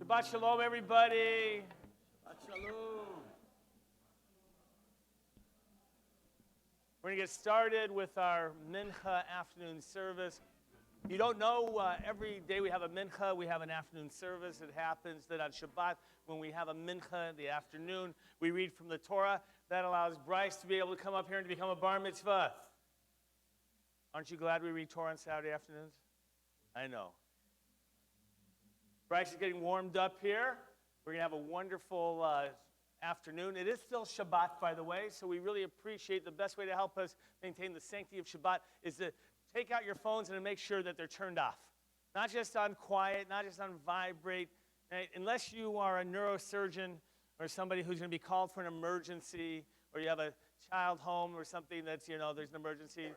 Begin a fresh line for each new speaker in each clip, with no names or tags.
Shabbat Shalom, everybody.
Shabbat Shalom.
We're going to get started with our Mincha afternoon service. If you don't know, every day we have a Mincha, we have an afternoon service. It happens that on Shabbat, when we have a Mincha in the afternoon, we read from the Torah. That allows Bryce to be able to come up here and to become a bar mitzvah. Aren't you glad we read Torah on Saturday afternoons? I know. Bryce is getting warmed up here. We're going to have a wonderful afternoon. It is still Shabbat, by the way, so we really appreciate the best way to help us maintain the sanctity of Shabbat is to take out your phones and to make sure that they're turned off. Not just on quiet, not just on vibrate. Right? Unless you are a neurosurgeon or somebody who's going to be called for an emergency, or you have a child home or something that's, there's an emergency.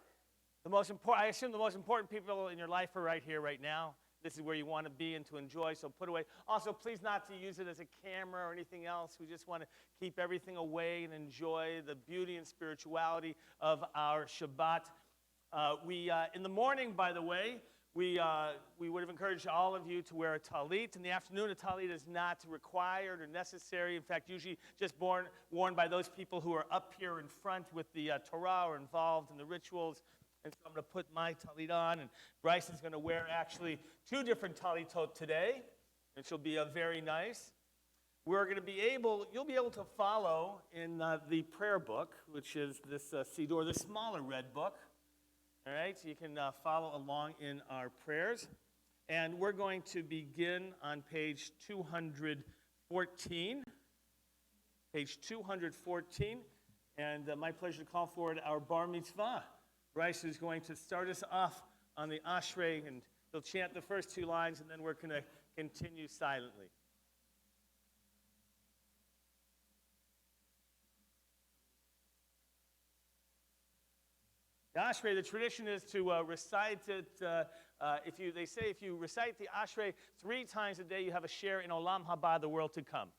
I assume the most important people in your life are right here, right now. This is where you want to be and to enjoy, so put away. Also, please not to use it as a camera or anything else. We just want to keep everything away and enjoy the beauty and spirituality of our Shabbat. In the morning, by the way, we would have encouraged all of you to wear a talit. In the afternoon, a talit is not required or necessary. In fact, usually just worn by those people who are up here in front with the Torah or involved in the rituals. And so I'm going to put my talit on, and Bryce is going to wear actually 2 different talitot today, which will be very nice. You'll be able to follow in the prayer book, which is this Siddur, the smaller red book. All right, so you can follow along in our prayers. And we're going to begin on page 214. Page 214. And my pleasure to call forward our bar mitzvah. Bryce is going to start us off on the Ashrei, and he'll chant the first 2 lines, and then we're going to continue silently. The Ashrei, the tradition is to recite it. If you recite the Ashrei 3 times a day, you have a share in Olam Haba, the world to come.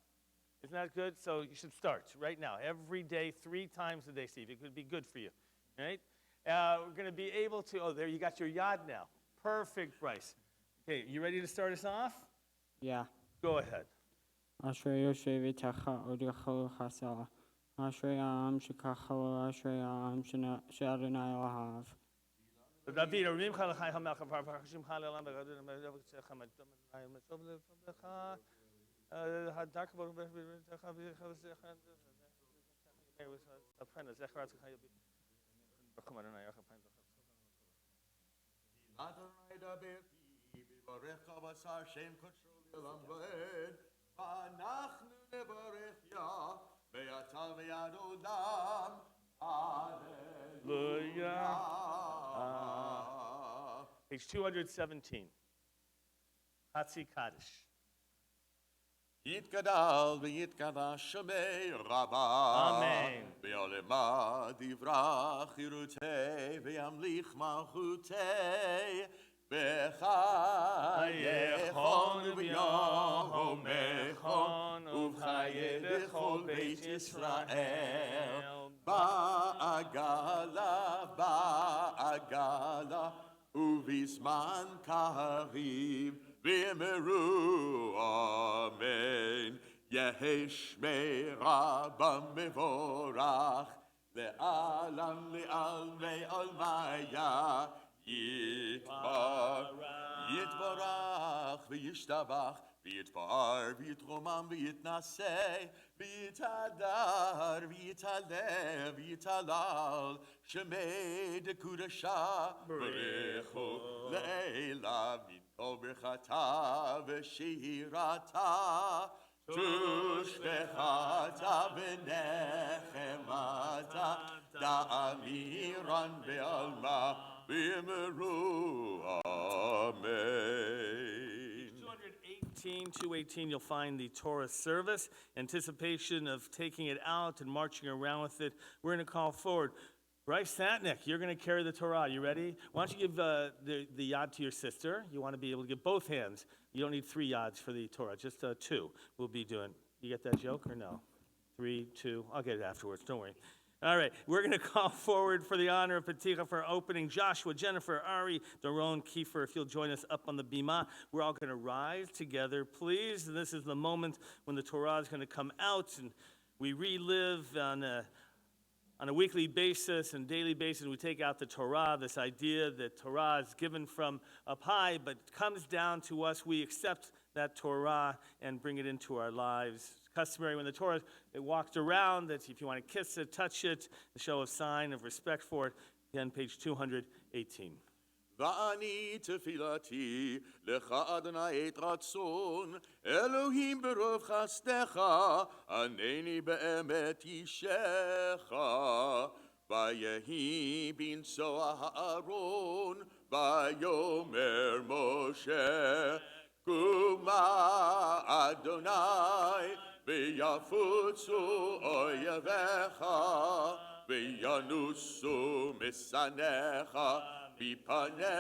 Isn't that good? So you should start right now, every day, 3 times a day, Steve. It could be good for you. All right? We're going to be able to, there, you got your yad now. Perfect, Bryce. Okay, you ready to start us off?
Yeah.
Go ahead.
Ashrei Yoshev V'Tacha Odechol Chasah. Ashrei Am Shekachol Ashrei Am She'Adonai Ohav.
David, Rimcha L'chai HaMelech HaParashim Halelam Be'Gadol Me'Davot Tzechem Adom Me'Tov Le'Lecha Hadak B'Techa V'Techa V'Techa Zecharat
Adonai daber pi bivarecha basar shem kodsho le'olam va'ed v'anachnu nevarech ya be'ata ve'yad olam Hallelujah.
Page 217. Hatzi Kaddish.
יתגדל ויתקדש שמי רבה.
אמן.
בעולמה דברה חירותי וימליך מלכותי בחייכון וביומכון ובחיי בכל בית ישראל בעגלה ובזמן קריב ואמרו אמן. יהי שמירה במבורך לעלם לעלמי עלמיה יתברך וישתבח ויתפאר ויתרומם ויתנשא ויתהדר ויתהלל ויתהלל שמי דקודשה ברכו לעילה מכל ברכתה ושירתה תושבחתה ונחמתה דאמירן בעלמה ואמרו אמן.
218, you'll find the Torah service. Anticipation of taking it out and marching around with it. We're going to call forward Bryce Satnick. You're going to carry the Torah. You ready? Why don't you give the yad to your sister? You want to be able to give both hands. You don't need 3 yads for the Torah, just 2 we'll be doing. You get that joke or no? 3, 2. I'll get it afterwards. Don't worry. All right, we're going to call forward for the honor of Paticha for opening Joshua, Jennifer, Ari, Daron, Kiefer. If you'll join us up on the bima, we're all going to rise together, please. And this is the moment when the Torah is going to come out, and we relive on a weekly basis and daily basis. We take out the Torah, this idea that Torah is given from up high, but comes down to us. We accept that Torah and bring it into our lives. Customary when the Torah it walked around, that if you want to kiss it, touch it, to show a sign of respect for it. Again, page 218.
ואני תפילתי לך אדוני את רצון אלוהים ברוב חסדך ענני באמת אישך ויהי בנשוא הארון ויאמר משה קומה אדוני ויפוצו אויביך וינוסו משנאיך מפניך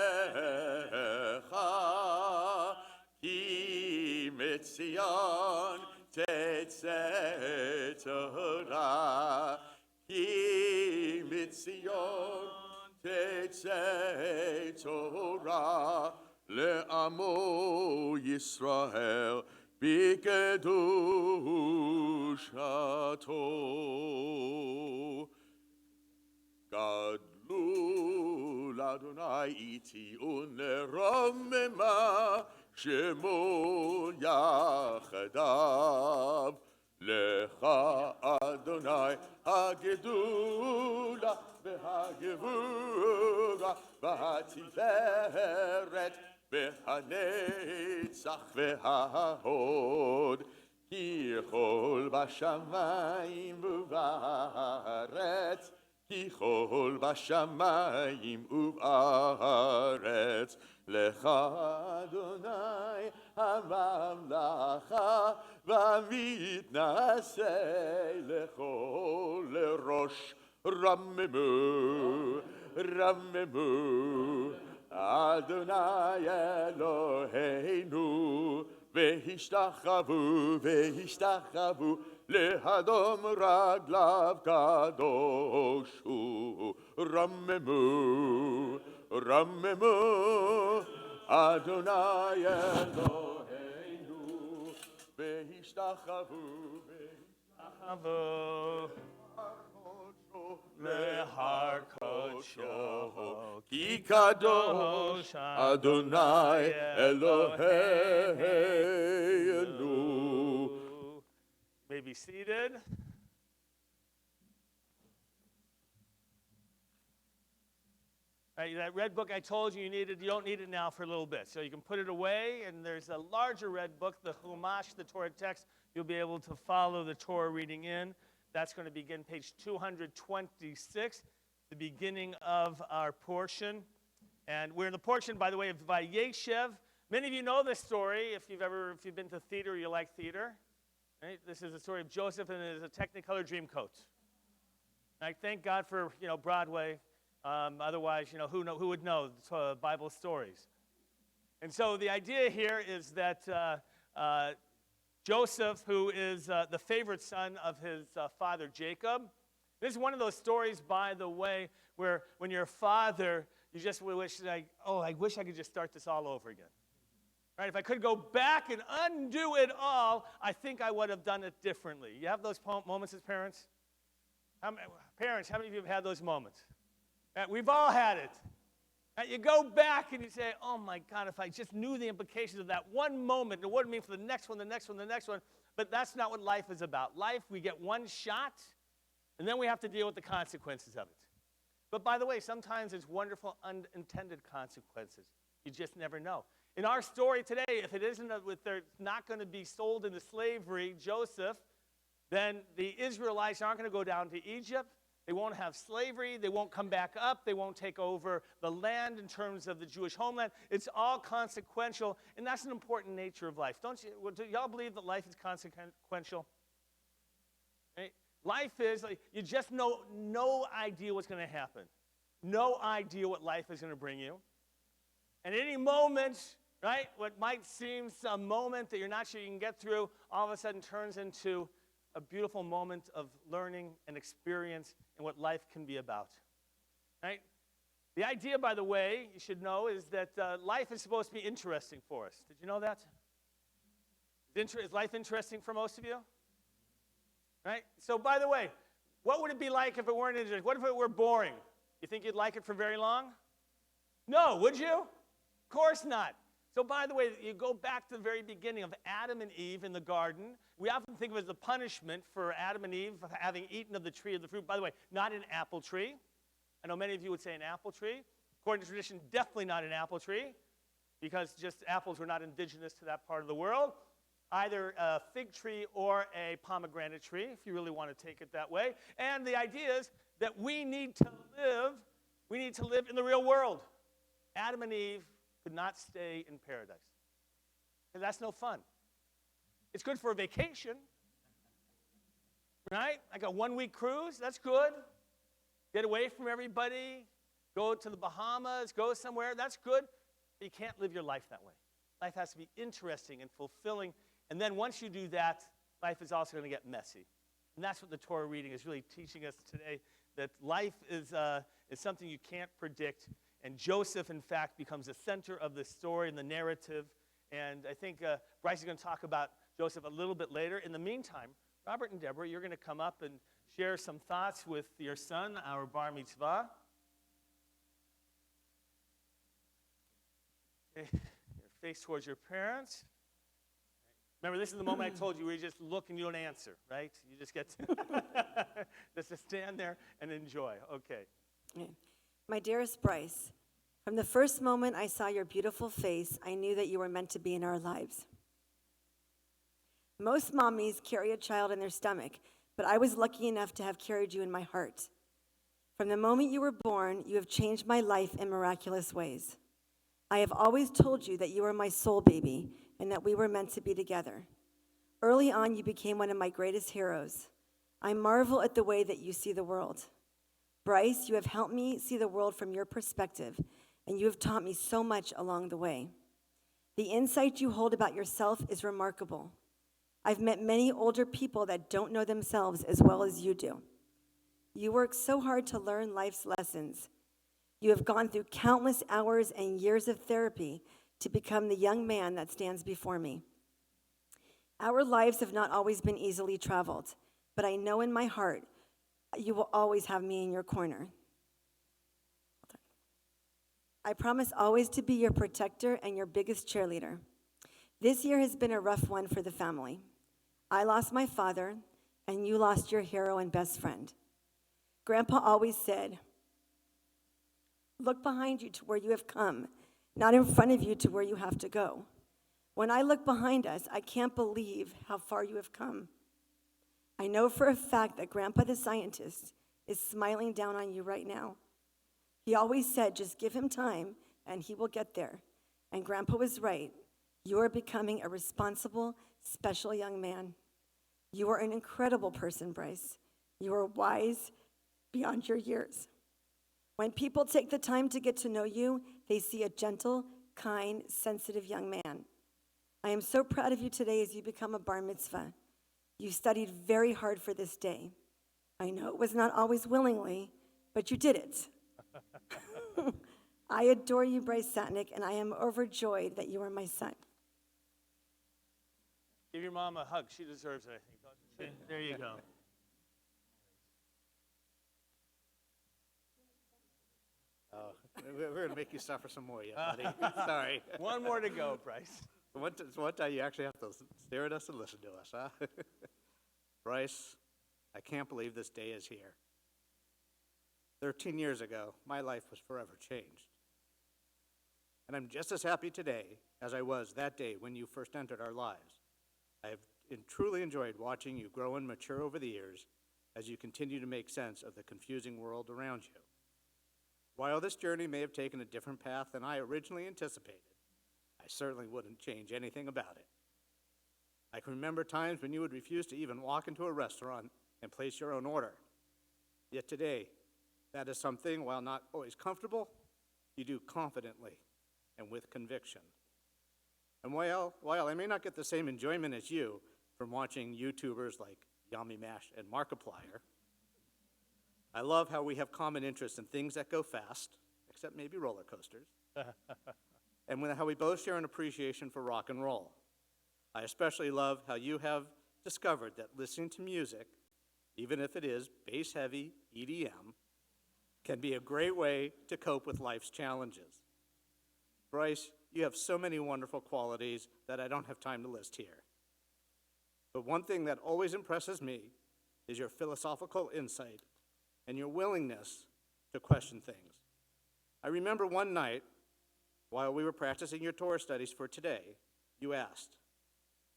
כי מציון תצא תורה כי מציון תצא תורה לעמו ישראל בקדושתו גדלו לאדוני איתי ונרוממה שמו יחדיו לך אדוני הגדולה והגבורה והתפארת והנצח וההוד כי כל בשמיים ובארץ כי כל בשמיים ובארץ לך אדוני הממלכה והמתנשא לכל ראש רממו רממו אדוני אלוהינו והשתחוו והשתחוו להדום רגליו קדוש הוא רממו רממו אדוני אלוהינו והשתחוו להר קודשו כי קדוש אדוני אלוהינו.
May be seated. All right, that red book I told you needed, you don't need it now for a little bit. So you can put it away, and there's a larger red book, the Chumash, the Torah text. You'll be able to follow the Torah reading in. That's going to begin page 226, the beginning of our portion. And we're in the portion, by the way, of Vayeshev. Many of you know this story if you've been to theater or you like theater. Right? This is the story of Joseph and his Technicolor Dreamcoat. I thank God for Broadway. Otherwise, who would know Bible stories? And so the idea here is that Joseph, who is the favorite son of his father Jacob. This is one of those stories, by the way, where when you're a father, you just wish, I wish I could just start this all over again. Right? If I could go back and undo it all, I think I would have done it differently. You have those moments as parents? Parents, how many of you have had those moments? We've all had it. You go back and you say, oh my God, if I just knew the implications of that one moment, and what it means for the next one, the next one, the next one. But that's not what life is about. Life, we get one shot, and then we have to deal with the consequences of it. But by the way, sometimes it's wonderful unintended consequences. You just never know. In our story today, if it isn't, they're not going to be sold into slavery, Joseph, then the Israelites aren't going to go down to Egypt. They won't have slavery. They won't come back up. They won't take over the land in terms of the Jewish homeland. It's all consequential, and that's an important nature of life. Do y'all believe that life is consequential? Right? Life is, you just know no idea what's going to happen. No idea what life is going to bring you. And any moment, right, what might seem some moment that you're not sure you can get through, all of a sudden turns into a beautiful moment of learning and experience and what life can be about. Right? The idea, by the way, you should know, is that life is supposed to be interesting for us. Did you know that? Is life interesting for most of you? Right? So, by the way, what would it be like if it weren't interesting? What if it were boring? You think you'd like it for very long? No, would you? Of course not. So, by the way, you go back to the very beginning of Adam and Eve in the garden. We often think of it as a punishment for Adam and Eve for having eaten of the tree of the fruit. By the way, not an apple tree. I know many of you would say an apple tree. According to tradition, definitely not an apple tree, because just apples were not indigenous to that part of the world. Either a fig tree or a pomegranate tree, if you really want to take it that way. And the idea is that we need to live in the real world. Adam and Eve could not stay in paradise, because that's no fun. It's good for a vacation, right? Like a 1-week cruise, that's good. Get away from everybody, go to the Bahamas, go somewhere, that's good. But you can't live your life that way. Life has to be interesting and fulfilling. And then once you do that, life is also going to get messy. And that's what the Torah reading is really teaching us today, that life is something you can't predict. And Joseph, in fact, becomes the center of the story and the narrative. And I think Bryce is going to talk about Joseph a little bit later. In the meantime, Robert and Deborah, you're going to come up and share some thoughts with your son, our bar mitzvah. Okay. Your face towards your parents. Remember, this is the moment I told you where you just look and you don't answer, right? You just get to stand there and enjoy. Okay.
My dearest Bryce, from the first moment I saw your beautiful face, I knew that you were meant to be in our lives. Most mommies carry a child in their stomach, but I was lucky enough to have carried you in my heart. From the moment you were born, you have changed my life in miraculous ways. I have always told you that you were my soul baby and that we were meant to be together. Early on, you became one of my greatest heroes. I marvel at the way that you see the world. Bryce, you have helped me see the world from your perspective, and you have taught me so much along the way. The insight you hold about yourself is remarkable. I've met many older people that don't know themselves as well as you do. You work so hard to learn life's lessons. You have gone through countless hours and years of therapy to become the young man that stands before me. Our lives have not always been easily traveled, but I know in my heart you will always have me in your corner. I promise always to be your protector and your biggest cheerleader. This year has been a rough one for the family. I lost my father, and you lost your hero and best friend. Grandpa always said, look behind you to where you have come, not in front of you to where you have to go. When I look behind us, I can't believe how far you have come. I know for a fact that Grandpa the scientist is smiling down on you right now. He always said, just give him time and he will get there. And Grandpa was right. You are becoming a responsible, special young man. You are an incredible person, Bryce. You are wise beyond your years. When people take the time to get to know you, they see a gentle, kind, sensitive young man. I am so proud of you today as you become a bar mitzvah. You studied very hard for this day. I know it was not always willingly, but you did it. I adore you, Bryce Satnick, and I am overjoyed that you are my son.
Give your mom a hug. She deserves it, I think, doesn't she? There you go.
Oh, we're going to make you suffer some more yet, buddy. Sorry.
One more to go, Bryce.
One time you actually have to stare at us and listen to us, huh? Bryce, I can't believe this day is here. 13 years ago, my life was forever changed. And I'm just as happy today as I was that day when you first entered our lives. I have truly enjoyed watching you grow and mature over the years as you continue to make sense of the confusing world around you. While this journey may have taken a different path than I originally anticipated, I certainly wouldn't change anything about it. I can remember times when you would refuse to even walk into a restaurant and place your own order. Yet today, that is something, while not always comfortable, you do confidently and with conviction. And while I may not get the same enjoyment as you from watching YouTubers like Yummy Mash, and Markiplier. I love how we have common interests in things that go fast, except maybe roller coasters, and how we both share an appreciation for rock and roll. I especially love how you have discovered that listening to music, even if it is bass-heavy EDM, can be a great way to cope with life's challenges. Bryce, you have so many wonderful qualities that I don't have time to list here. But one thing that always impresses me is your philosophical insight and your willingness to question things. I remember one night, while we were practicing your Torah studies for today, you asked,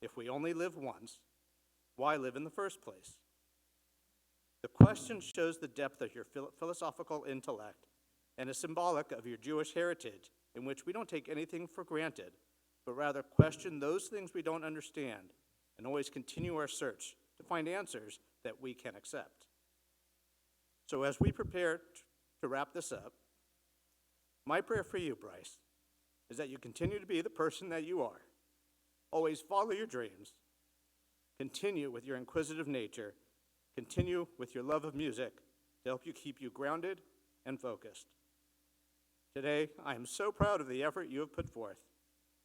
if we only live once, why live in the first place? The question shows the depth of your philosophical intellect and is symbolic of your Jewish heritage, in which we don't take anything for granted, but rather question those things we don't understand and always continue our search to find answers that we can accept. So as we prepare to wrap this up, my prayer for you, Bryce, is that you continue to be the person that you are. Always follow your dreams. Continue with your inquisitive nature. Continue with your love of music to help you keep you grounded and focused. Today, I am so proud of the effort you have put forth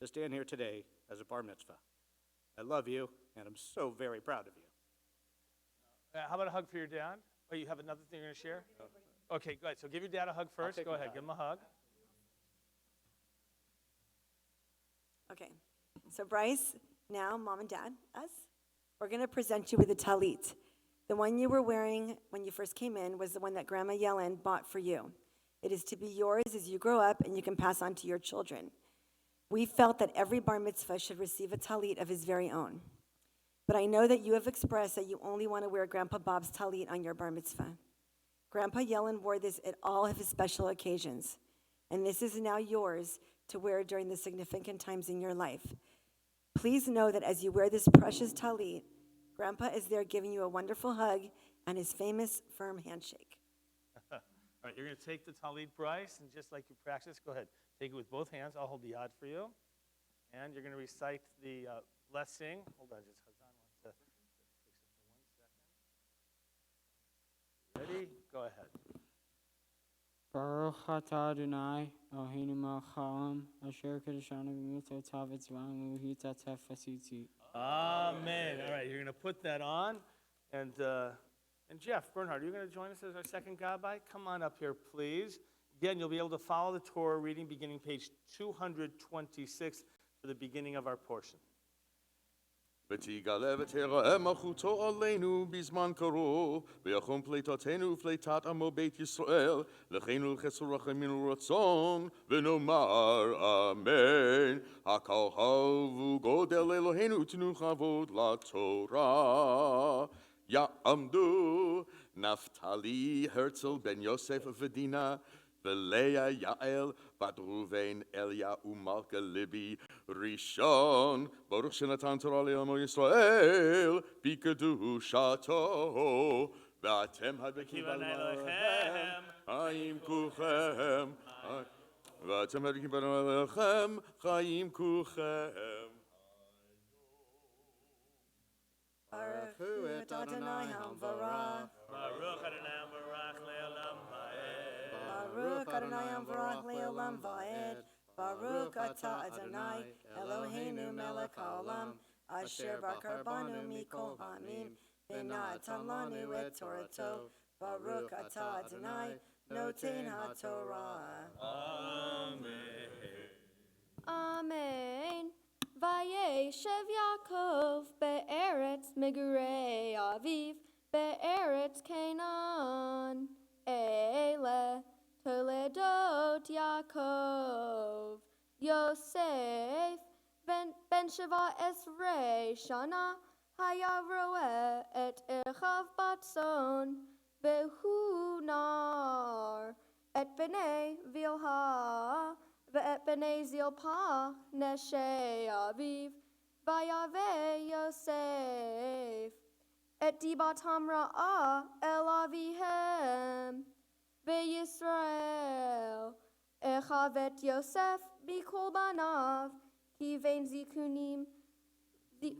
to stand here today as a bar mitzvah. I love you, and I'm so very proud of you.
How about a hug for your dad? Oh, you have another thing you're going to share? Okay, go ahead. So give your dad a hug first.
take
Go
my
ahead.
dad.
Give him a hug.
Okay, so Bryce, now Mom and Dad, us, we're going to present you with a talit. The one you were wearing when you first came in was the one that Grandma Yellen bought for you. It is to be yours as you grow up and you can pass on to your children. We felt that every bar mitzvah should receive a talit of his very own. But I know that you have expressed that you only want to wear Grandpa Bob's talit on your bar mitzvah. Grandpa Yellen wore this at all of his special occasions, and this is now yours to wear during the significant times in your life. Please know that as you wear this precious talit, Grandpa is there giving you a wonderful hug and his famous firm handshake.
All right, you're going to take the talit, Bryce, and just like you practice, go ahead. Take it with both hands. I'll hold the yad for you. And you're going to recite the blessing. Hold on, just Hazan wants to fix it for 1 second. Ready? Go ahead.
Baruch atah Adonai, Eloheinu melech haolam, asher kadeshanu b'mitzvotav v'tzivanu v'hitatef v'tzitzit.
Amen. All right, you're going to put that on. And Jeff Bernhard, are you going to join us as our second gabbai? Come on up here, please. Again, you'll be able to follow the Torah reading beginning page 226 for the beginning of our portion.
ותגלה ותראה מלכותו עלינו בזמן קרוב, ויחום פליטתנו ופליטת עמו בית ישראל, לכנו לחסר רחמים ורצון, ונאמר אמן. הקהל וגודל אלוהינו תנו כבוד לתורה. יעמדו נפתלי הרצל בן יוסף ודינה, ולאה יעל בת ראובן אליה ומלכה ליבי ראשון ברוך שנתן תורה לעמו ישראל בקדושתו ואתם הדבקים בנעליכם חיים כולכם ואתם הדבקים בנעליכם חיים כולכם.
Baruch hu et Adonai HaMvarach.
Baruch Adonai Barach Le'olam Va'ed.
Baruch Adonai HaMvarach Le'olam Va'ed. Baruch atah Adonai Eloheinu melech haolam, asher bakar banu mikol ha'amim, v'natan lanu et Torato. Baruch atah Adonai noten ha'Torah.
Amen. Vayeshev Yaakov be'eretz Migurei Aviv be'eretz Canaan. Ele Toledot Yaakov. Yosef ben Sheva Esrei Shana Hayavroe et Echav Batson Behu Nar et Bnei Vilha Ve'et b'nei Zilpah neshei aviv, vayave Yosef, et dibatam ra'ah el avihem, ve'Yisrael, echavet Yosef b'kol banav, ki vein zikunim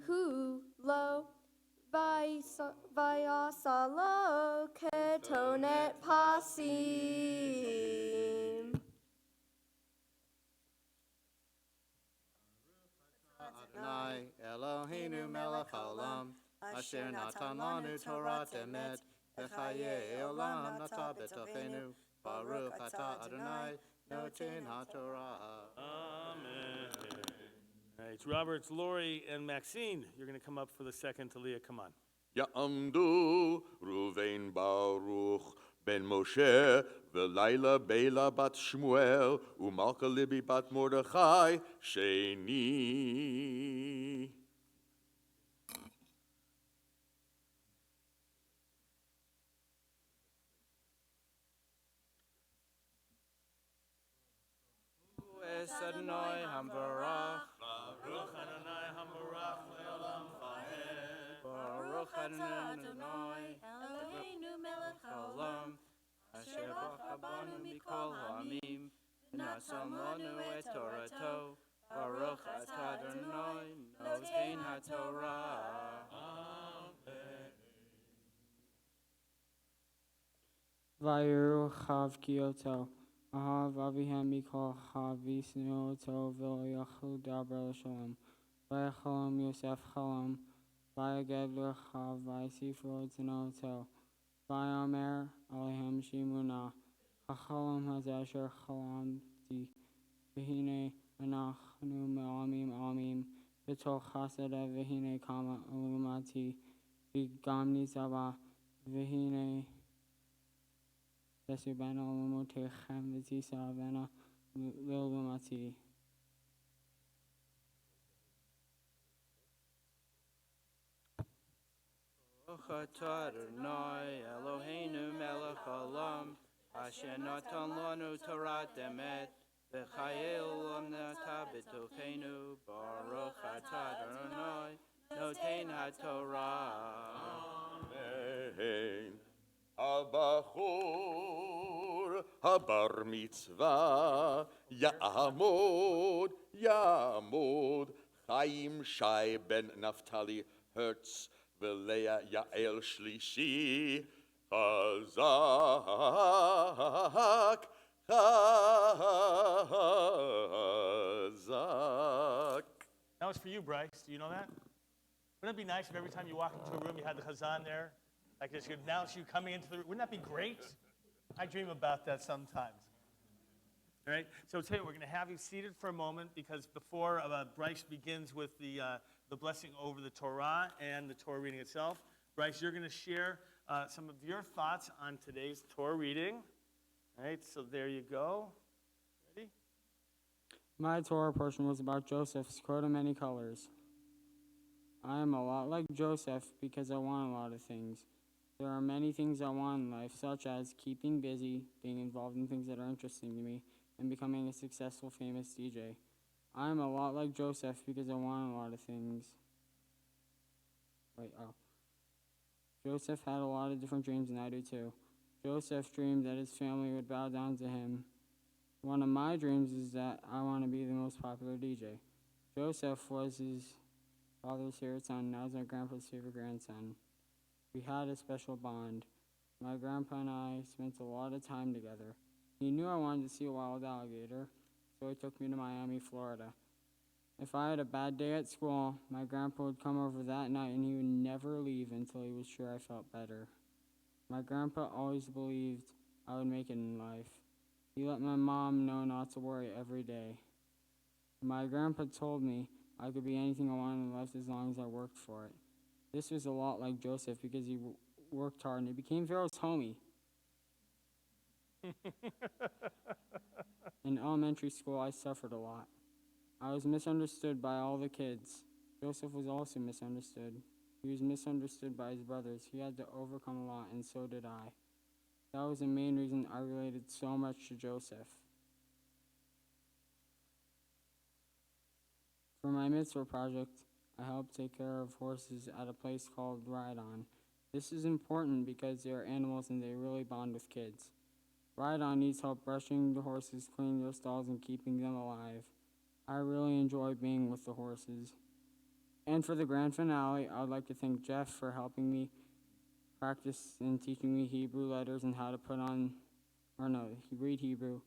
hu lo, Vayasalo ketonet pasim.
Adonai, Eloheinu melech haolam, asher natan lanu Torah emet, v'chayei olam nata b'tochenu, Baruch atah Adonai, noten haTorah.
Amen. All right, Robert, Lori, and Maxine, you're going to come up for the second Aliyah. Come on.
Ya'amdu Ruvain Baruch ben Moshe v'Laila Bela bat Shmuel u'Malka Libi bat Mordechai sheni.
Es Adonai Hambarach,
Baruch Adonai Hambarach le'olam va'ed.
Baruch Adonai Eloheinu melech haolam, asher bacha banu mikol ha'amim, v'nasan lanu et Torato, Baruch atah Adonai noten haTorah. Vayiru chav kiyoto, ahav avihem mikol chavisnu oto v'lo yachlu daber l'shalom, vayachalam Yosef chalam, vayaged l'chav vayisifro tanoto, vayamer alehem shimuna, hachalam hazasher chalamti, v'hine anachnu me'amim amim, v'tol chaseda v'hine kama ulumati, v'gamni zaba, v'hine Vesubana Lumotechem Vitisa Vena Lilumati. Baruch atah Adonai Eloheinu melech haolam, asher natan lanu Torah emet, v'chayei olam nata b'tochenu, Baruch atah Adonai noten haTorah.
Amen. Habachor habar mitzvah ya'amod Chaim Shai ben Naftali Hertz v'Leah Yael Shlishi Chazak Chazak.
That was for you, Bryce. Do you know that? Wouldn't it be nice if every time you walk into a room you had the chazan there? Like this could announce you coming into the room. Wouldn't that be great? I dream about that sometimes. All right, so today we're going to have you seated for a moment because before Bryce begins with the blessing over the Torah and the Torah reading itself, Bryce, you're going to share some of your thoughts on today's Torah reading. All right, so there you go. Ready?
My Torah portion was about Joseph's coat of many colors. I am a lot like Joseph because I want a lot of things. There are many things I want in life, such as keeping busy, being involved in things that are interesting to me, and becoming a successful, famous DJ. I am a lot like Joseph because I want a lot of things. Joseph had a lot of different dreams, and I do too. Joseph dreamed that his family would bow down to him. One of my dreams is that I want to be the most popular DJ. Joseph was his father's favorite son, and I was my grandpa's favorite grandson. We had a special bond. My grandpa and I spent a lot of time together. He knew I wanted to see a wild alligator, so he took me to Miami, Florida. If I had a bad day at school, my grandpa would come over that night and he would never leave until he was sure I felt better. My grandpa always believed I would make it in life. He let my mom know not to worry every day. My grandpa told me I could be anything I wanted in life as long as I worked for it. This was a lot like Joseph because he worked hard and he became Pharaoh's homie. In elementary school, I suffered a lot. I was misunderstood by all the kids. Joseph was also misunderstood. He was misunderstood by his brothers. He had to overcome a lot, and so did I. That was the main reason I related so much to Joseph. For my mitzvah project, I helped take care of horses at a place called Ride On. This is important because they are animals and they really bond with kids. Ride On needs help brushing the horses, cleaning their stalls, and keeping them alive. I really enjoy being with the horses. And for the grand finale, I would like to thank Jeff for helping me practice and teaching me Hebrew letters and how to read Hebrew.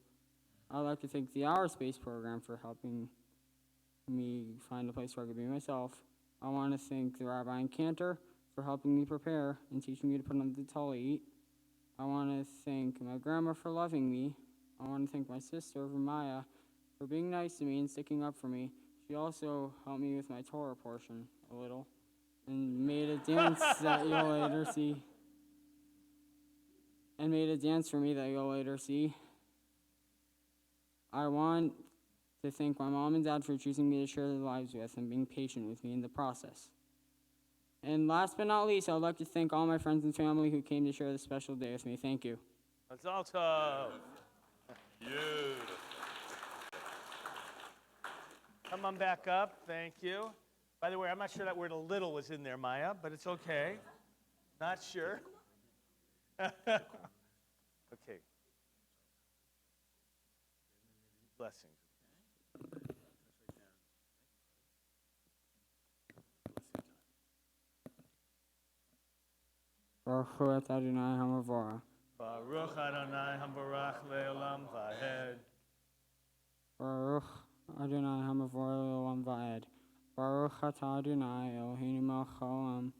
I'd like to thank the Hour Space program for helping me find a place where I could be myself. I want to thank the Rabbi and Cantor for helping me prepare and teaching me to put on the talit. I want to thank my grandma for loving me. I want to thank my sister, Maya, for being nice to me and sticking up for me. She also helped me with my Torah portion a little and made a dance that you'll later see. And made a dance for me that you'll later see. I want to thank my mom and dad for choosing me to share their lives with and being patient with me in the process. And last but not least, I would like to thank all my friends and family who came to share this special day with me. Thank you.
That's also. Beautiful. Come on back up. Thank you. By the way, I'm not sure that word "a little" was in there, Maya, but it's okay. Not sure. Okay. Blessings.
Baruch hu atah Adonai hamavora.
Baruch Adonai Hambarach Le'olam Vahed.
Baruch Adonai hamavora le'olam va'ed. Baruch atah Adonai Eloheinu melech haolam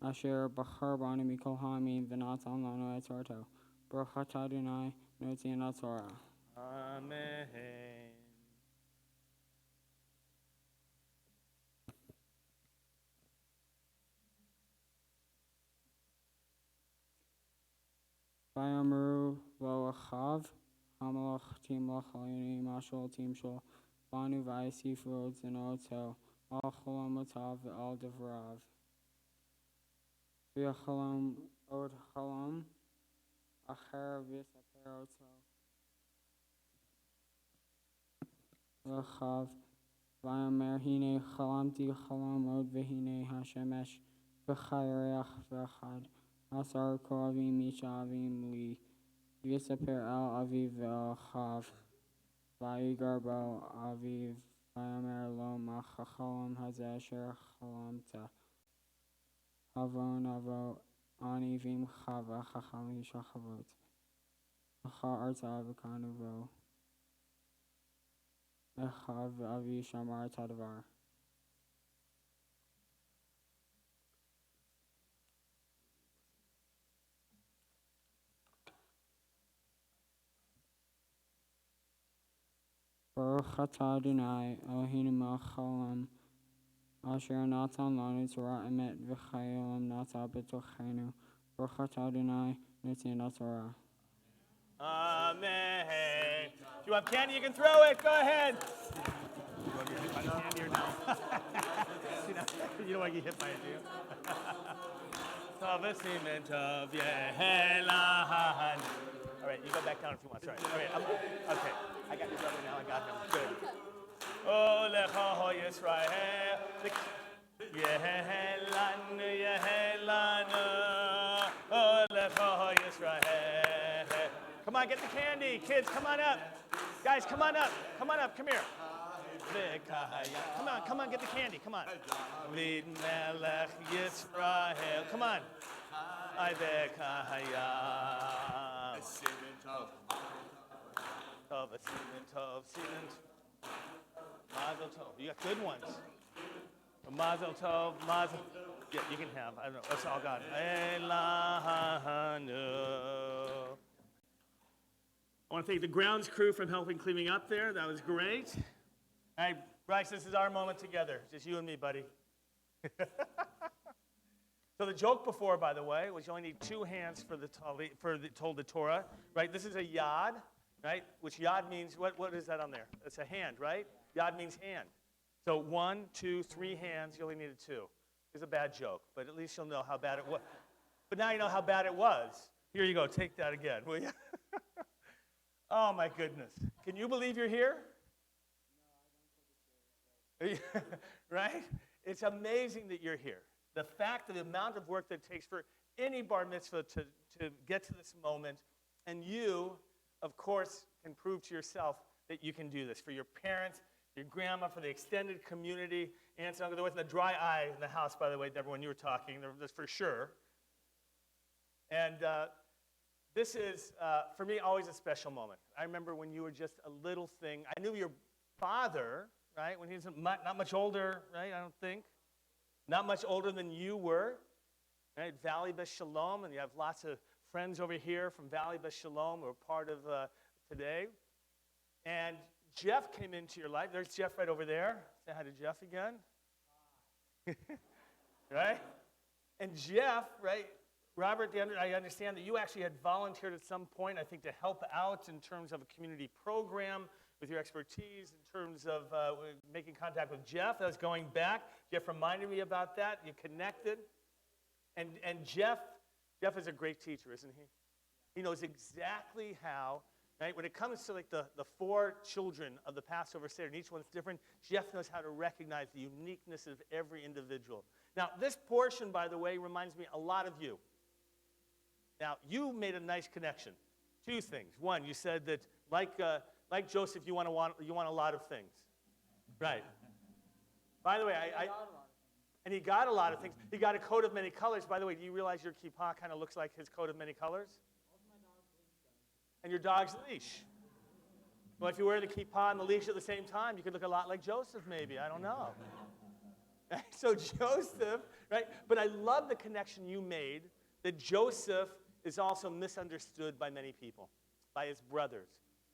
asher bachar banu mikol ha'amim v'natan lanu et torto. Baruch atah Adonai notzion Torah.
Amen.
Vayamru lo achav hamalach tim lachalini mashal tim shol banu vayasifu zenoto al cholam otav al devrav v'yachalam od chalam acher v'yisaper oto v'achav vayamer hine chalamti chalam od v'hine hashemesh v'chayrech v'achad Asar koavim mishavim li v'yisaper el aviv v'achav vayigar bo aviv vayamer lo machachalam hazeh asher chalamta havon avo ani v'imcha v'chacham yishachavot v'cha arta v'kanu vo echav v'avi shamar tadavar. Baruch atah Adonai Eloheinu melech haolam asher natan lanu Torah emet v'chayolam nata b'tochenu. Baruch atah Adonai notzion Torah.
Amen. If you have candy, you can throw it. Go ahead. You want to get hit by the candy or no? You don't want to get hit by it, do you? Tavasimen tov yehelan. All right, you go back down if you want. Sorry. All right, okay. I got your brother now. I got him. Good. Oh, lecha Yisrael. Yehelan, yehelan. Oh, lecha Yisrael. Come on, get the candy. Kids, come on up. Guys, come on up. Come on up. Come here. Come on, get the candy. Come on. Lead Melech Yisrael. Come on. I Tov, Mazel Tov. You got good ones. Mazel Tov, Mazel. Yeah, you can have. I don't know. That's all God. I want to thank the grounds crew for helping cleaning up there. That was great. All right, Bryce, this is our moment together. Just you and me, buddy. So the joke before, by the way, was you only need two hands for the talit, told the Torah, right? This is a yad, right? Which yad means, what is that on there? It's a hand, right? Yad means hand. So 1, 2, 3 hands, you only needed 2. It's a bad joke, but at least you'll know how bad it was. But now you know how bad it was. Here you go, take that again, will you? Oh my goodness. Can you believe you're here? Right? It's amazing that you're here. The fact that the amount of work that it takes for any bar mitzvah to get to this moment, and you, of course, can prove to yourself that you can do this. For your parents, your grandma, for the extended community, aunts and uncles. There wasn't a dry eye in the house, by the way, Deborah, when you were talking. That's for sure. And this is, for me, always a special moment. I remember when you were just a little thing. I knew your father, right, when he was not much older, right, I don't think. Not much older than you were, right, Valley Beth Shalom, and you have lots of friends over here from Valley Beth Shalom who are part of today. And Jeff came into your life. There's Jeff right over there. Say hi to Jeff again. Right? And Jeff, right, Robert, I understand that you actually had volunteered at some point, I think, to help out in terms of a community program with your expertise, in terms of making contact with Jeff. That was going back. Jeff reminded me about that. You connected. And Jeff is a great teacher, isn't he? He knows exactly how, right? When it comes to like the 4 children of the Passover Seder, and each one's different, Jeff knows how to recognize the uniqueness of every individual. Now, this portion, by the way, reminds me a lot of you. Now, you made a nice connection. 2 things. One, you said that like Joseph, you want a lot of things. Right. By the way, and he got a lot of things. He got a coat of many colors. By the way, do you realize your kippah kind of looks like his coat of many colors? And your dog's leash. Well, if you wear the kippah and the leash at the same time, you could look a lot like Joseph, maybe. I don't know. So Joseph, right? But I love the connection you made that Joseph is also misunderstood by many people, by his brothers.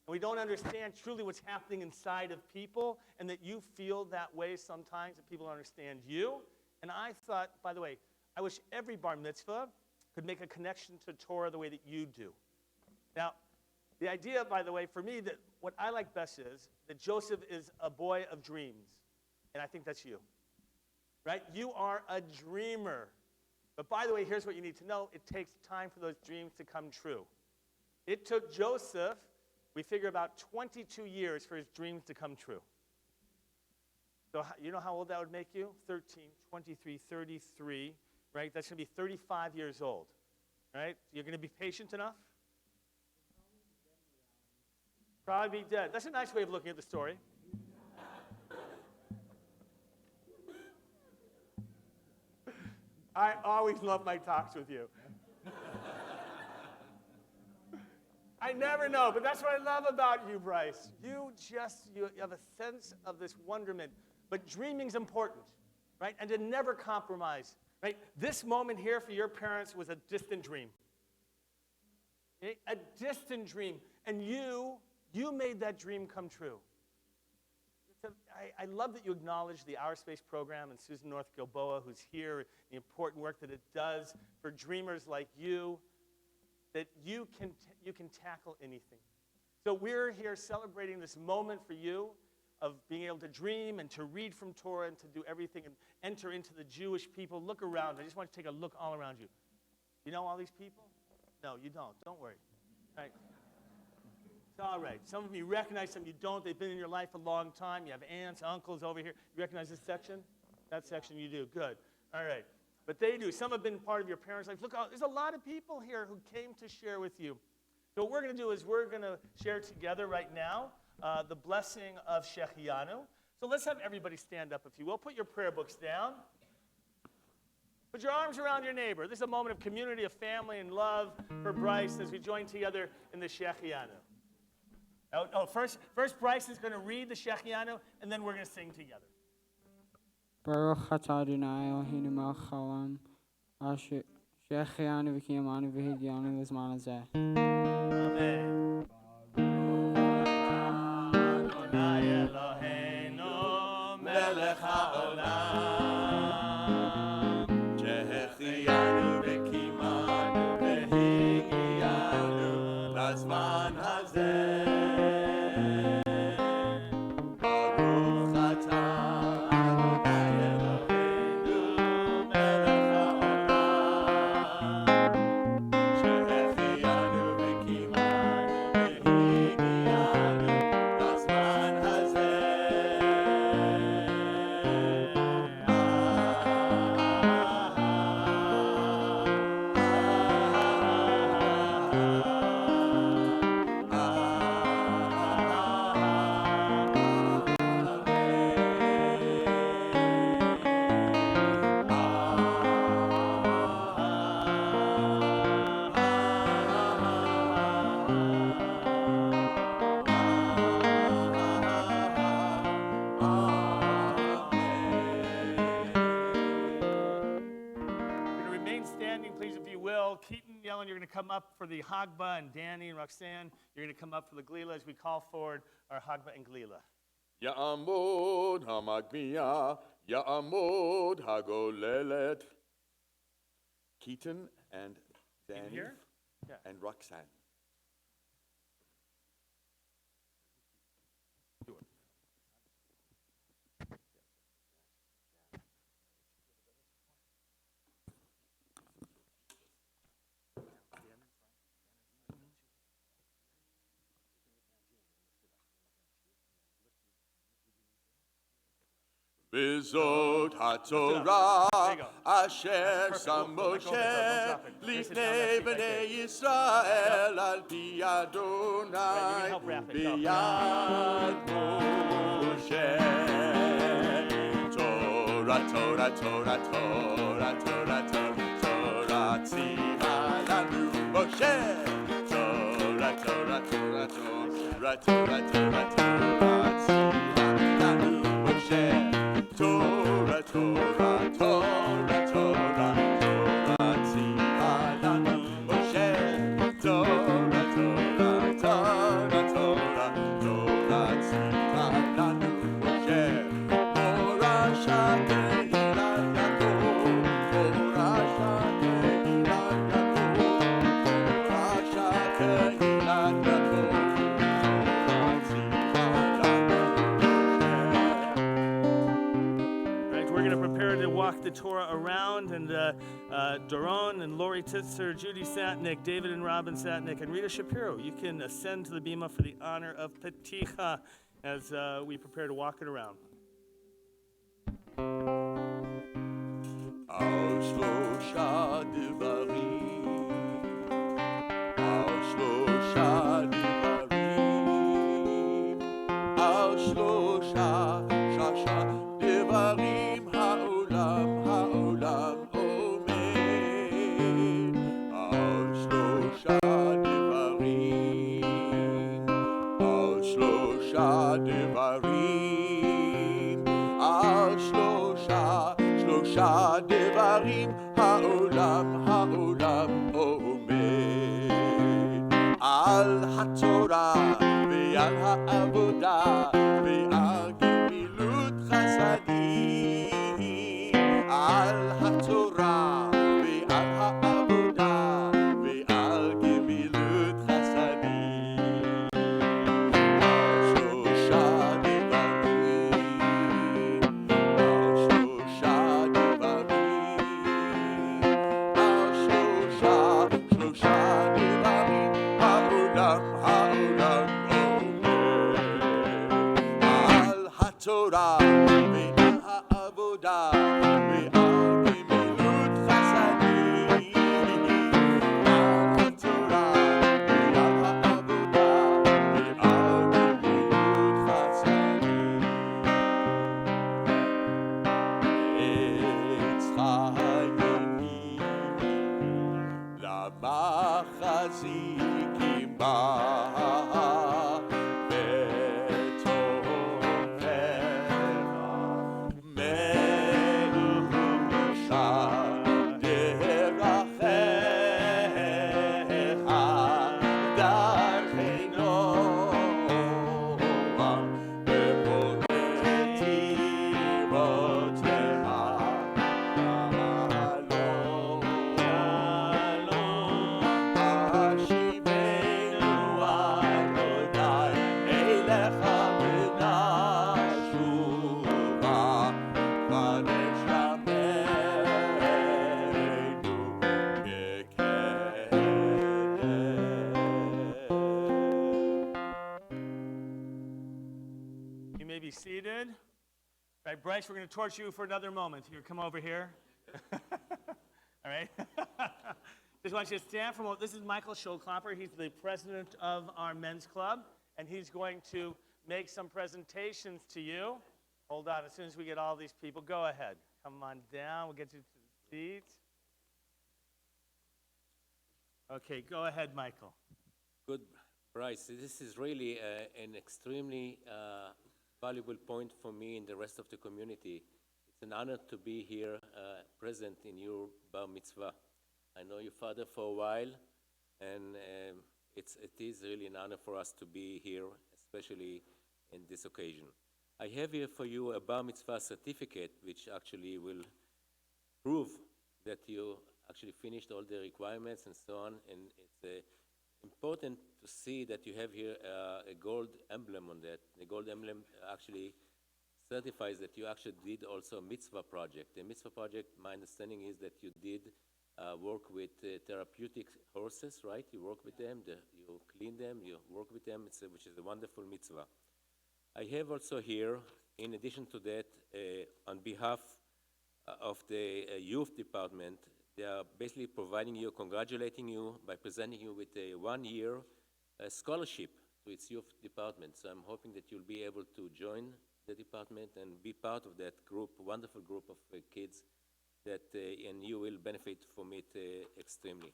And we don't understand truly what's happening inside of people, and that you feel that way sometimes, that people don't understand you. And I thought, by the way, I wish every bar mitzvah could make a connection to Torah the way that you do. Now, the idea, by the way, for me, that what I like best is that Joseph is a boy of dreams. And I think that's you. Right? You are a dreamer. But by the way, here's what you need to know. It takes time for those dreams to come true. It took Joseph, we figure, about 22 years for his dreams to come true. So you know how old that would make you? 13, 23, 33, right? That's going to be 35 years old, right? You're going to be patient enough? Probably be dead. That's a nice way of looking at the story. I always love my talks with you. I never know, but that's what I love about you, Bryce. You have a sense of this wonderment. But dreaming's important, right? And to never compromise, right? This moment here for your parents was a distant dream. Okay? A distant dream. And you made that dream come true. I love that you acknowledge the Our Space program and Susan North Gilboa, who's here, the important work that it does for dreamers like you, that you can tackle anything. So we're here celebrating this moment for you of being able to dream and to read from Torah and to do everything and enter into the Jewish people. Look around. I just want to take a look all around you. You know all these people? No, you don't. Don't worry. All right. It's all right. Some of you recognize, some of you don't. They've been in your life a long time. You have aunts, uncles over here. You recognize this section? That section you do. Good. All right. But they do. Some have been part of your parents' life. Look, there's a lot of people here who came to share with you. So what we're going to do is we're going to share together right now the blessing of Shechianu. So let's have everybody stand up, if you will. Put your prayer books down. Put your arms around your neighbor. This is a moment of community, of family, and love for Bryce as we join together in the Shechianu. First Bryce is going to read the Shechianu, and then we're going to sing together.
Baruch atah Adonai Eloheinu melech haolam, asher shechianu v'kiyamanu v'hidyanu l'zman hazeh.
Amen. Adonai Eloheinu melech haolam,
שהחיינו וקימנו והגיענו לזמן הזה. ברוך אתה אדוני אלוהינו מלך העולם, שהחיינו
standing, please, if you will. Keaton, Yellen, you're going to come up for the Hagba, and Danny and Roxanne, you're going to come up for the Glila as we call forward our Hagba and Glila.
Ya'amod hamagbiya, Ya'amod hagolelet. Keaton and Danny
here? Yeah.
and Roxanne. Bizot HaTorah Asher Sam Moshe Lifnei Bnei Yisrael Al Pi Adonai Biyad Moshe Torah, Torah, Torah, Torah, Torah, Torah, Torah Tziva Lanu Moshe Torah, Torah, Torah, Torah, Torah, Torah, Torah Tziva Lanu Moshe Torah, Torah, Torah, Torah, Torah, Tziva Lanu Moshe. Torah, Torah, Torah, Torah, Torah, Tziva Lanu Moshe. Morasha Kehilat Yaakov, Morasha Kehilat Yaakov, Morasha Kehilat Yaakov, Torah, Tziva Lanu Moshe.
Right, we're going to prepare to walk the Torah around, and Doron and Lori Titzer, Judy Satnick, David and Robin Satnick, and Rita Shapiro, you can ascend to the bima for the honor of Peticha as we prepare to walk it around.
על שלושה דברים, על שלושה דברים, על שלושה דברים העולם עומד, על שלושה דברים, על שלושה דברים, על שלושה דברים העולם עומד, על התורה ועל העבודה ועל גמילות חסדים, על התורה ועל העבודה ועל גמילות חסדים, על שלושה דברים, על שלושה דברים, על שלושה דברים העולם עומד, על התורה ועל העבודה ועל גמילות חסדים, על התורה ועל העבודה ועל גמילות חסדים. עץ חיים למחזיקים בה,
You may be seated. All right, Bryce, we're going to torch you for another moment. Here, come over here. All right? Just want you to stand for a moment. This is Michael Schulklopper. He's the president of our men's club, and he's going to make some presentations to you. Hold on. As soon as we get all these people, go ahead. Come on down. We'll get you to the seats. Okay, go ahead, Michael.
Good, Bryce. This is really an extremely valuable point for me and the rest of the community. It's an honor to be here present in your bar mitzvah. I know your father for a while, and it is really an honor for us to be here, especially in this occasion. I have here for you a Bar Mitzvah certificate, which actually will prove that you actually finished all the requirements and so on, and it's important to see that you have here a gold emblem on that. The gold emblem actually certifies that you actually did also a mitzvah project. The mitzvah project, my understanding is that you did work with therapeutic horses, right? You work with them, you clean them, you work with them, which is a wonderful mitzvah. I have also here, in addition to that, on behalf of the youth department, they are basically providing you, congratulating you by presenting you with a one-year scholarship to its youth department. So I'm hoping that you'll be able to join the department and be part of that group, wonderful group of kids that, and you will benefit from it extremely.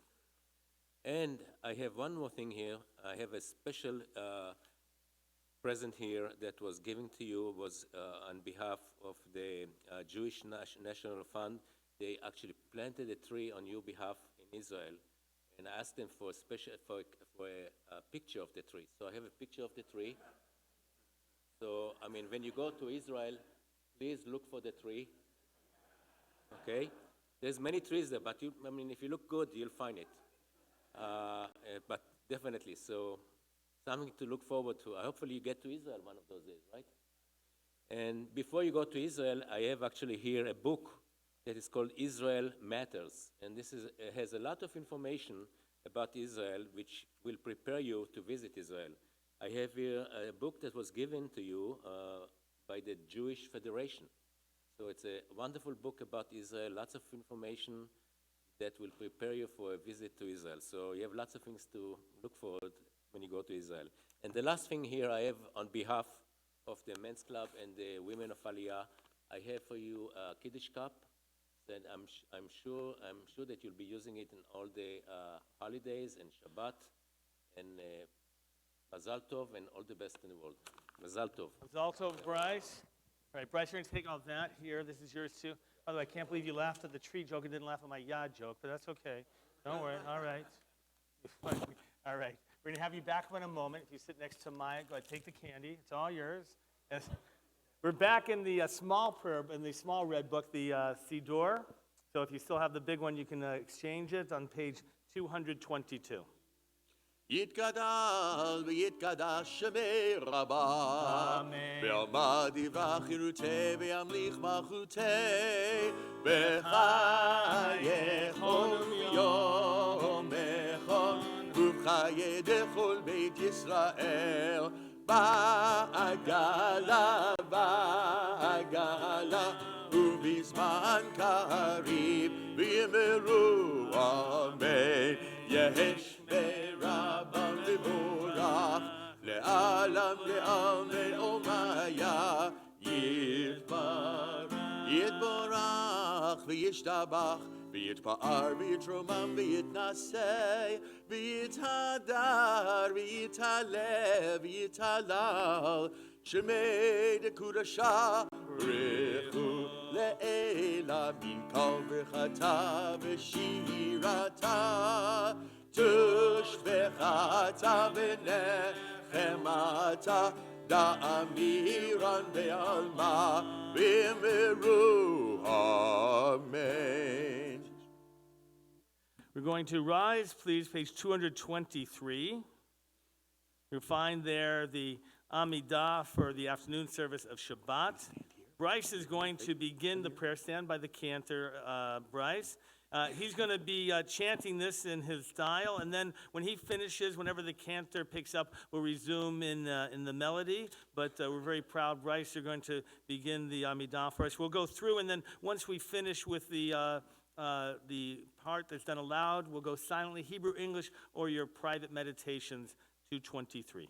And I have one more thing here. I have a special present here that was given to you, was on behalf of the Jewish National Fund. They actually planted a tree on your behalf in Israel, and I asked them for a picture of the tree. So I have a picture of the tree. So, I mean, when you go to Israel, please look for the tree. Okay? There's many trees there, but if you look good, you'll find it. But definitely, so something to look forward to. Hopefully you get to Israel one of those days, right? And before you go to Israel, I have actually here a book that is called Israel Matters. And this has a lot of information about Israel, which will prepare you to visit Israel. I have here a book that was given to you by the Jewish Federation. So it's a wonderful book about Israel, lots of information that will prepare you for a visit to Israel. So you have lots of things to look forward when you go to Israel. And the last thing here I have on behalf of the Men's Club and the Women of Aliyah, I have for you a Kaddish cup that I'm sure that you'll be using it in all the holidays and Shabbat and Mazal Tov and all the best in the world. Mazal Tov.
Mazal Tov, Bryce. All right, Bryce, you're going to take all that here. This is yours too. By the way, I can't believe you laughed at the tree joke and didn't laugh at my yad joke, but that's okay. Don't worry. All right. All right. We're going to have you back in a moment. If you sit next to Maya, go ahead, take the candy. It's all yours. Yes. We're back in the small red book, the Siddur. So if you still have the big one, you can exchange it on page 222.
יתגדל ויתקדש שמי רבה בעלמא דברה חירותי וימליך מלכותי בחייכון וביומכון ובחיי דכל בית ישראל בעגלה ובזמן קריב ויאמרו אמן יש ברבם לבורך לעלם לעלמי אומיה יתברך וישתבח ויתפאר ויתרומם ויתנשא ויתהדר ויתעלה ויתהלל שמי דקודשה ברכו לעילה מן כל ברכתה ושירתה תושבחתה ונחמתה דאמירן בעלמה ואמרו אמן.
We're going to rise, please, page 223. You'll find there the Amidah for the afternoon service of Shabbat. Bryce is going to begin the prayer stand by the cantor, Bryce. He's going to be chanting this in his style, and then when he finishes, whenever the cantor picks up, we'll resume in the melody. But we're very proud, Bryce, you're going to begin the Amidah for us. We'll go through, and then once we finish with the part that's done aloud, we'll go silently, Hebrew, English, or your private meditations, 223.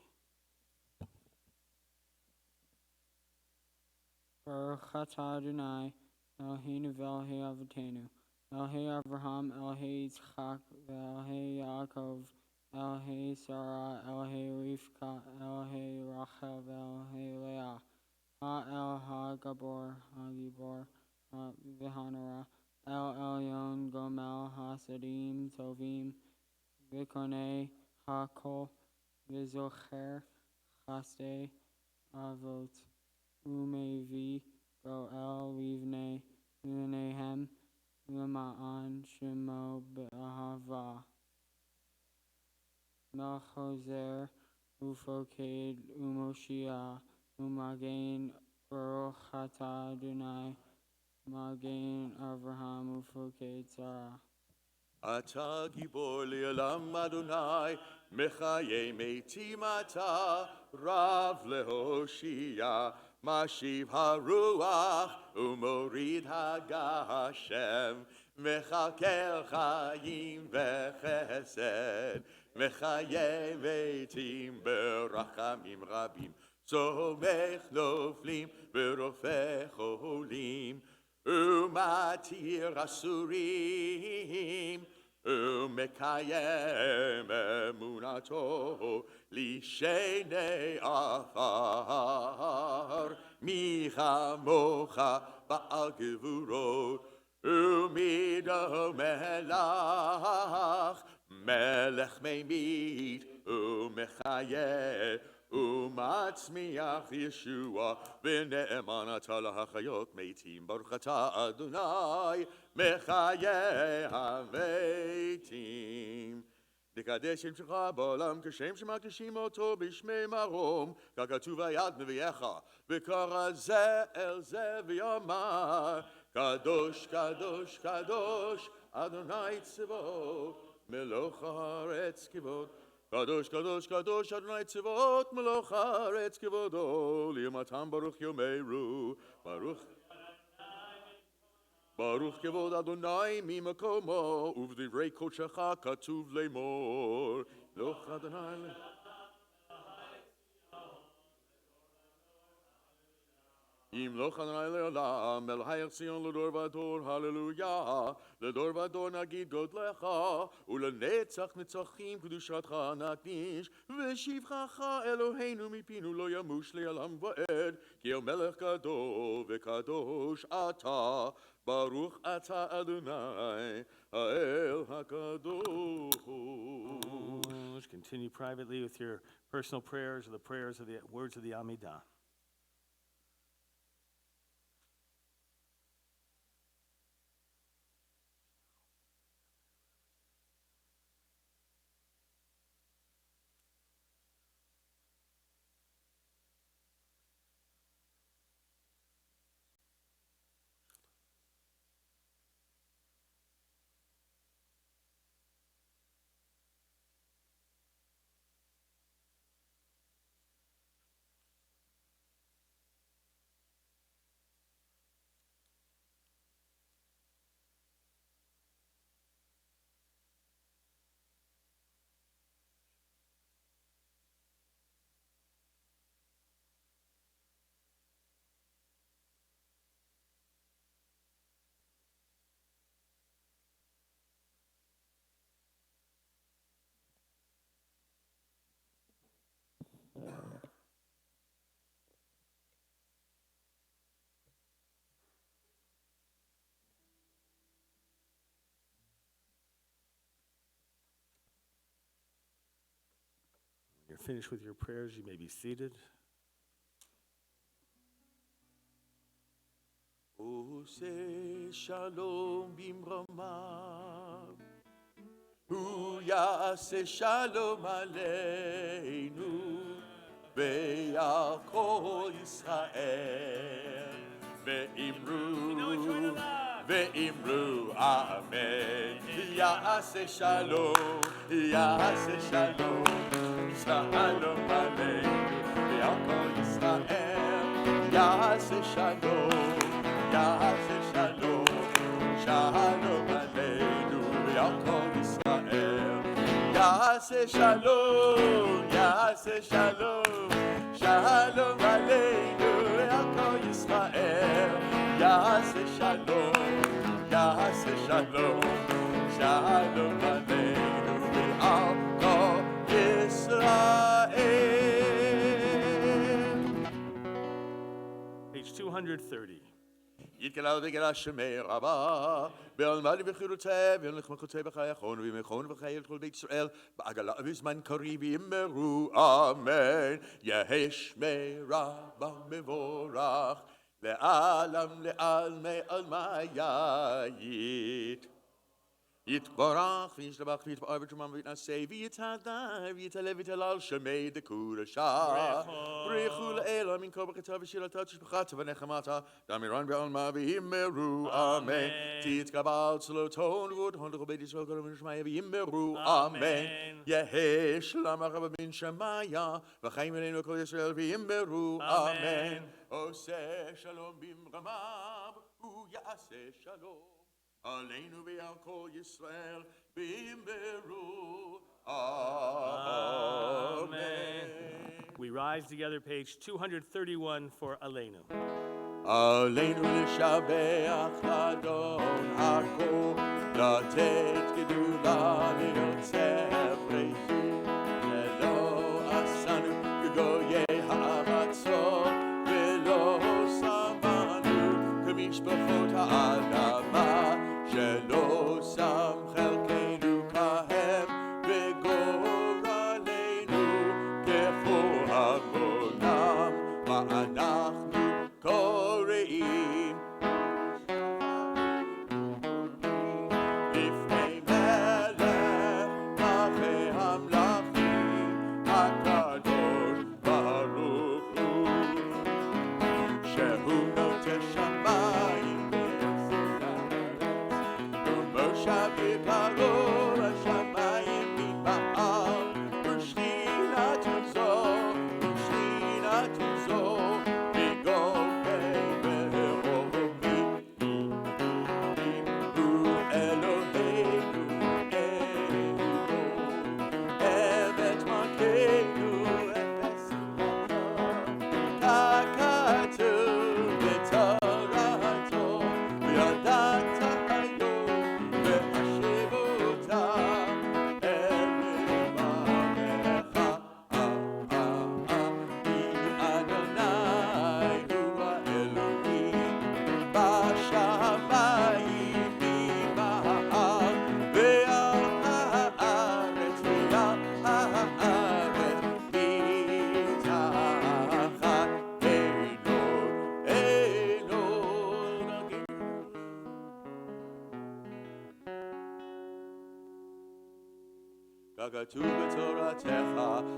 Baruch atah Adonai, Eloheinu v'Elohei Avotenu, Elohei Avraham, Elohei Yitzchak, v'Elohei Yaakov, Elohei Sarah, Elohei Rivka, Elohei Rachel, v'Elohei Leah, Ha'el Ha'gabor, Ha'gibor, v'Hanora, El Elyon Gomel Hasadim Tovim Vikonei Hakol Vizocher Chaste Avot Umevi Goel Livnei Livnehem Lema'an Shemo Be'ahava Melchozer Ufoked Umoshia Umagain Baruch Atah Adonai Magain Avraham Ufoked Sarah.
אתה גיבור לעולם אדוני, מחיי מתים אתה, רב להושיע, משיב הרוח ומוריד הגשם, מכלכל חיים וחסד, מחיי מתים ברחמים רבים, צומח נופלים ורופא חולים, ומתיר אסורים, ומקיים אמונתו לשני עפר, מי כמוך בעל גבורות, ומי דומה לך, מלך ממית ומחיה, ומצמיח ישוע, ונאמן אתה להחיות מתים, ברוך אתה אדוני, מחיי המתים. לקדש שם שמך בעולם כשם שמקדישים אותו בשמי מרום, ככתוב היד נביאך, וקרא זה אל זה ויאמר, קדוש קדוש קדוש אדוני צבאות, מלוך הארץ כבוד. קדוש קדוש קדוש אדוני צבאות, מלוך הארץ כבודו, ליומתם ברוך יאמרו, ברוך כבוד אדוני ממקומו, ובדברי קודשך כתוב לאמור, מלוך אדוני. ימלוך אדוני לעולם, מלך ציון לדור ודור, הללויה. לדור ודור נגיד גודלך, ולנצח נצחים קדושתך נקדיש, ושבחך אלוהינו מפינו לא ימוש לעולם ועד, כי המלך גדול וקדוש אתה, ברוך אתה אדוני, האל הקדוש.
Continue privately with your personal prayers or the prayers of the words of the Amidah. When you're finished with your prayers, you may be seated.
עושה שלום במרומיו, הוא יעשה שלום עלינו ועל כל ישראל, ואמרו אמן. יעשה שלום, יעשה שלום, שלום עלינו ועל כל ישראל, יעשה שלום, יעשה שלום, שלום עלינו ועל כל ישראל, יעשה שלום, יעשה שלום, שלום עלינו ועל כל ישראל, יעשה שלום, יעשה שלום, שלום עלינו ועל כל ישראל.
Page 230.
יתגלה וגלה שמי רבה, בעלמד וחירותי, ולך מחותי בחיי אחון, ומחון וחיי כל בית ישראל, בעגלה בזמן קריב יאמרו אמן. יהי שמי רבה מבורך, לעלם לעלמי עלמי יתברך וישתבח ויתפאר ותרומם ויתנשא ויתהדר ויתעלה ויתהלל שמי דקודשה. ברכו לאלה מן כל ברכתה ושאלתה תשבחתה ונחמתה דמירן בעלמה ויאמרו אמן. תתקבל צלותון ורודהון לכל בית ישראל כל אמן שמיה ויאמרו אמן. יהי שלמה רבה מן שמיה וחיים אלינו כל ישראל ויאמרו אמן. עושה שלום במרמיו הוא יעשה שלום עלינו ועל כל ישראל באמרו Amen.
We rise together, page 231 for Aleinu.
עלינו לשבח לאדון הכל, לתת גדולה ליוצר בריחים, ולא עשנו כגויי הארצות, ולא שמנו כמשפחות האדמה, שלא שם חלקנו כהם וגורלנו ככל הגולם, מה אנחנו קוראים לפני מלך מלכי המלכים הקדוש ברוך הוא, שהוא נוטה שמיים ומושב יקרו השמיים מבעל, ושכינתו זו בגופי ברומי, הוא אלוהינו אמת מלכנו אפס ככתוב בתורתו, וידעת היום והשיב אותה אל לבבך. כי אדוני הוא האלוהים בשמיים ממעל, ועל הארץ מתחתינו אינו נגיד. ככתוב בתורתך,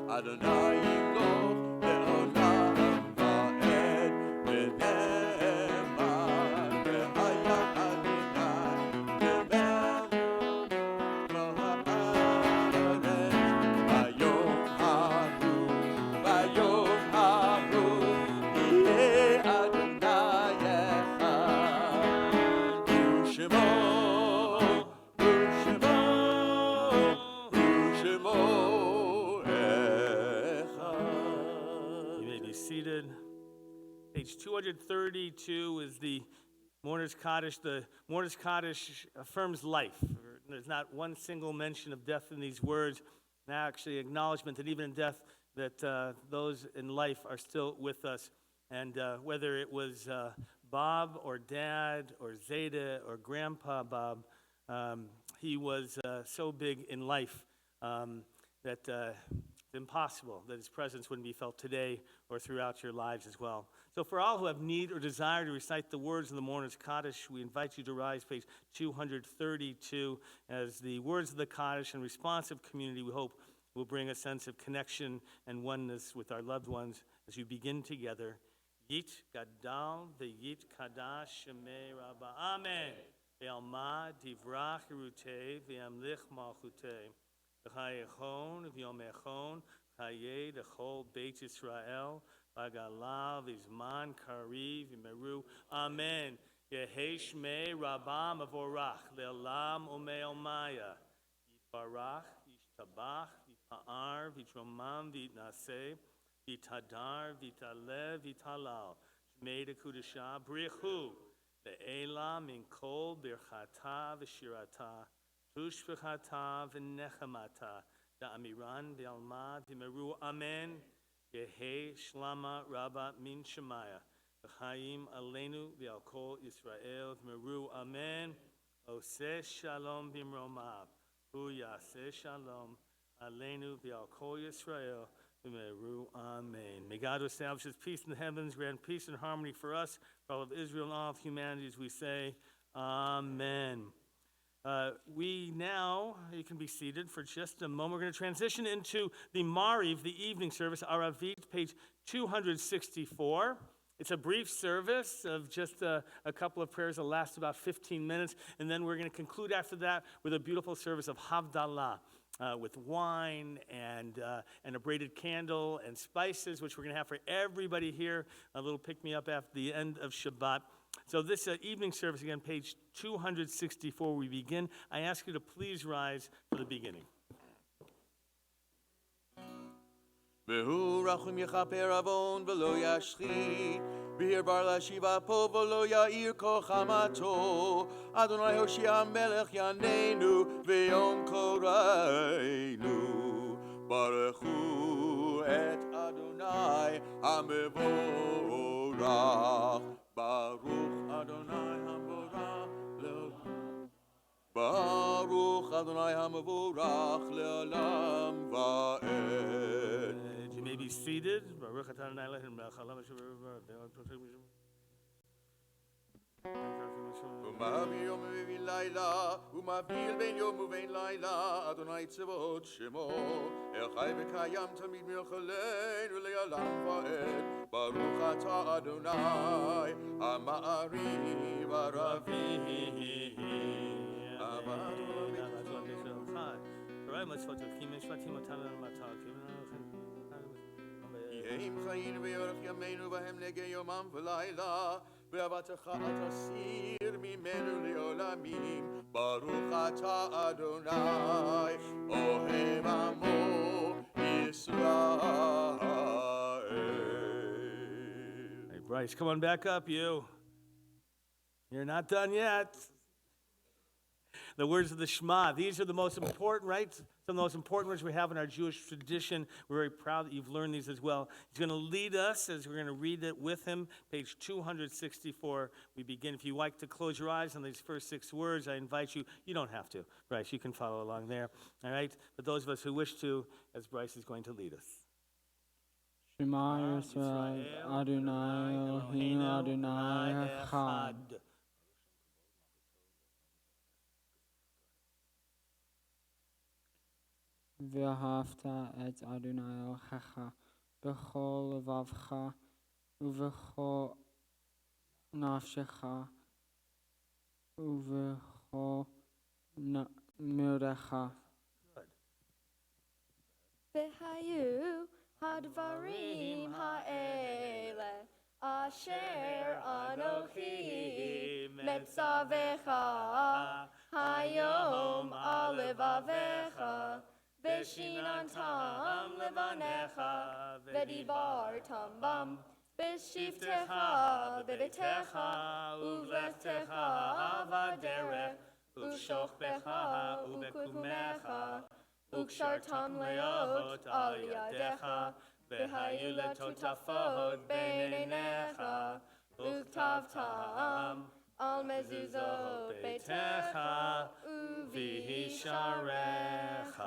אדוני ימלוך לעולם ועד, ונאמר והיה אדוני למלך כל הארץ. ביום ההוא יהיה אדוני אחד, ושמו
You may be seated. Page 232 is the Mourner's Kaddish. The Mourner's Kaddish affirms life. There's not one single mention of death in these words, and actually acknowledgement that even in death, that those in life are still with us. And whether it was Bob or Dad or Zeta or Grandpa Bob, he was so big in life that it's impossible that his presence wouldn't be felt today or throughout your lives as well. So for all who have need or desire to recite the words of the Mourner's Kaddish, we invite you to rise, page 232, as the words of the Kaddish and responsive community, we hope, will bring a sense of connection and oneness with our loved ones as we begin together. Yit gadal v'yit kadash shemei rabba. Amen. Ve'alma divrach yerutei ve'amlich malchutei. V'chayechon v'yomechon chayei d'chol beit Yisrael v'gala v'zman kariv v'meru. Amen. Yehi shmei rabba mavorach le'olam u'me'omaya. Yitbarach v'yishtabach v'yipa'ar v'yitromam v'yitnaseh v'yitadar v'yitalev v'yitalal. Shmei d'kudesha brichu le'ela min kol birchata v'shirata. Tushvachata v'nechamata, da'amiran v'alma v'meru, amen. Yehi shlama rabba min shemaya, V'chaim aleinu v'al kol Yisrael v'meru amen. Oseh shalom b'mromav. Hu yaseh shalom aleinu v'al kol Yisrael v'meru amen. May God establish his peace in the heavens, grant peace and harmony for us, for all of Israel and all of humanity, as we say, amen. We now, you can be seated for just a moment. We're going to transition into the Mariv, the evening service, Aravit, page 264. It's a brief service of just a couple of prayers that last about 15 minutes, and then we're going to conclude after that with a beautiful service of Havdalah with wine and a braided candle and spices, which we're going to have for everybody here, a little pick-me-up after the end of Shabbat. So this evening service, again, page 264, we begin. I ask you to please rise for the beginning.
והוא רחום יכפר עוון ולא ישחית, בהיר בר להשיב אפו ולא יאיר כל חמתו. אדוני הושיע המלך יעננו ויום קוראנו. ברכו את אדוני המבורך. ברוך אדוני המבורך לעולם. ברוך אדוני המבורך לעולם ועד.
You may be seated. Baruch atah Adonai Eloheinu melech haolam asher
ומעביר יום ובין לילה, ומבדיל בין יום ובין לילה, אדוני צבאות שמו, חי וקיים תמיד מלכנו לעולם ועד. ברוך אתה אדוני, המעריב הרביעי. יהים חיים ויורך ימינו בהם נגע יומם ולילה, ואהבתך אל תסיר ממנו לעולמים. ברוך אתה אדוני, אוהב עמו ישראל.
Hey, Bryce, come on back up, you. You're not done yet. The words of the Shema, these are the most important, right? Some of the most important words we have in our Jewish tradition. We're very proud that you've learned these as well. He's going to lead us as we're going to read it with him. Page 264, we begin. If you like to close your eyes on these first 6 words, I invite you. You don't have to, Bryce. You can follow along there, all right? But those of us who wish to, as Bryce is going to lead us.
Shema Yisrael, Adonai Eloheinu, Adonai Echad. ואהבת את אדוני אלוהיך בכל לבבך ובכל נפשך ובכל מאודך.
והיו הדברים האלה אשר אנוכי מצווך היום על לבביך בשיננתם לבניך ודיברתם בם בשבתך בביתך ובלכתך בדרך ובשוכבך ובקומך וקשרתם להיות על ידיך והיו לטוטפות בין עיניך וכתבתם על מזוזות ביתך ובשעריך.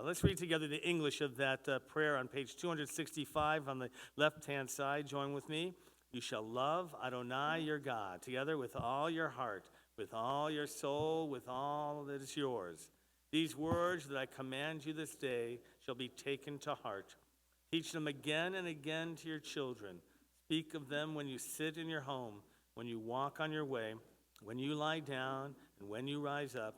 Let's read together the English of that prayer on page 265 on the left-hand side. Join with me. You shall love Adonai your God together with all your heart, with all your soul, with all that is yours. These words that I command you this day shall be taken to heart. Teach them again and again to your children. Speak of them when you sit in your home, when you walk on your way, when you lie down, and when you rise up.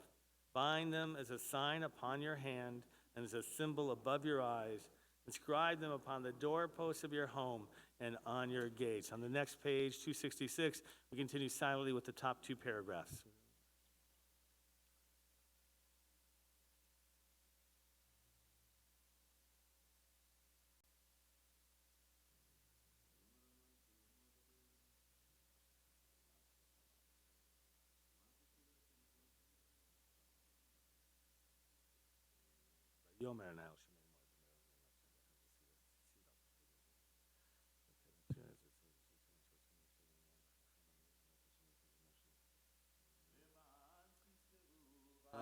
Bind them as a sign upon your hand and as a symbol above your eyes. Inscribe them upon the doorposts of your home and on your gates. On the next page, 266, we continue silently with the top 2 paragraphs. Yomer now.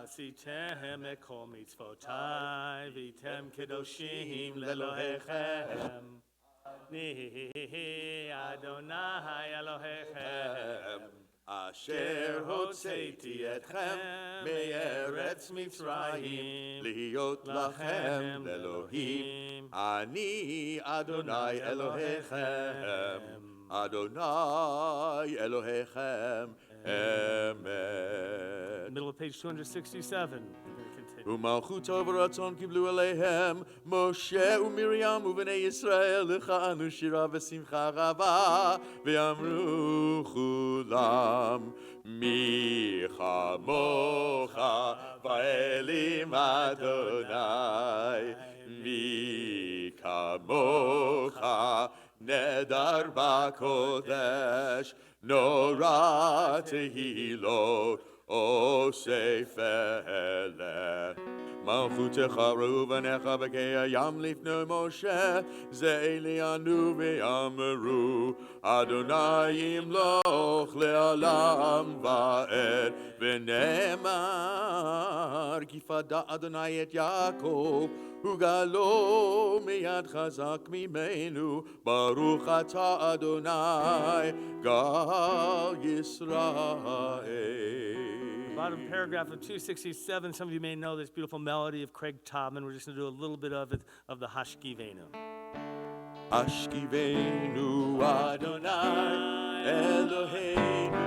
ועשיתם את כל מצוותיי, והייתם קדושים לאלוהיכם. אני אדוני אלוהיכם,
אשר הוצאתי אתכם מארץ מצרים, להיות לכם לאלוהים. אני אדוני אלוהיכם, אדוני אלוהיכם, אמן.
Middle of page 267. We're going to continue.
ומלכותו ורצון קיבלו עליהם משה ומרים ובני ישראל לכנו שירה ושמחה רבה ואמרו כולם מי כמוך באלים אדוני מי כמוך נדר בקודש נורא תהילות אוסף פלא. מלכותך ראובנך בקי הים לפני משה, זה אלינו ואמרו, אדוני ימלוך לעולם ועד, ונאמר, כי פדה אדוני את יעקב, וגלו מיד חזק ממנו, ברוך אתה אדוני, גל ישראל.
Bottom paragraph of 267, some of you may know this beautiful melody of Craig Tobin. We're just going to do a little bit of it, of the Hashkivenu.
Hashkivenu Adonai Eloheinu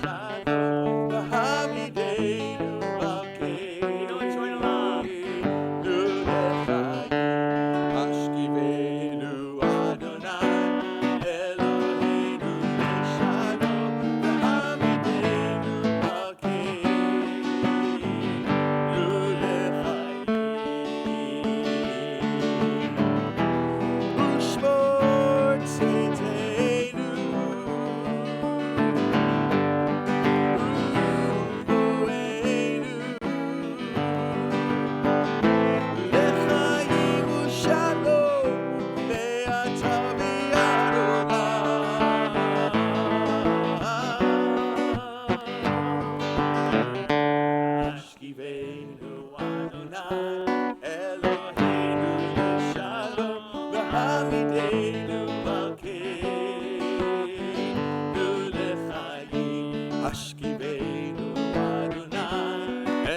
B'Shalom V'Hamidenu B'Keinu L'Echayim Hashkivenu Adonai Eloheinu B'Shalom V'Hamidenu B'Keinu L'Echayim Ushmor tzitenu Uvoenu L'Echayim Ushalom Ve'ata v'Adonai Hashkivenu Adonai Eloheinu L'Shalom V'Hamidenu B'Keinu L'Chayim Hashkivenu Adonai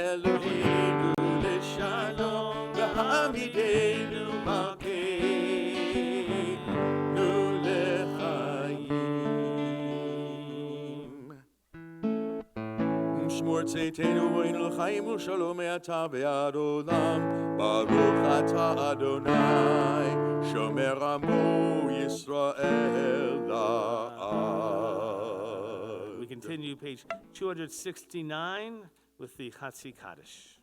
Eloheinu L'Shalom V'Hamidenu B'Keinu L'Chayim שמור צאתנו ואין לחיים ושלום מעתה ועד עולם ברוך אתה אדוני שומר עמו ישראל לעד.
We continue page 269 with the Chatzi Kaddish.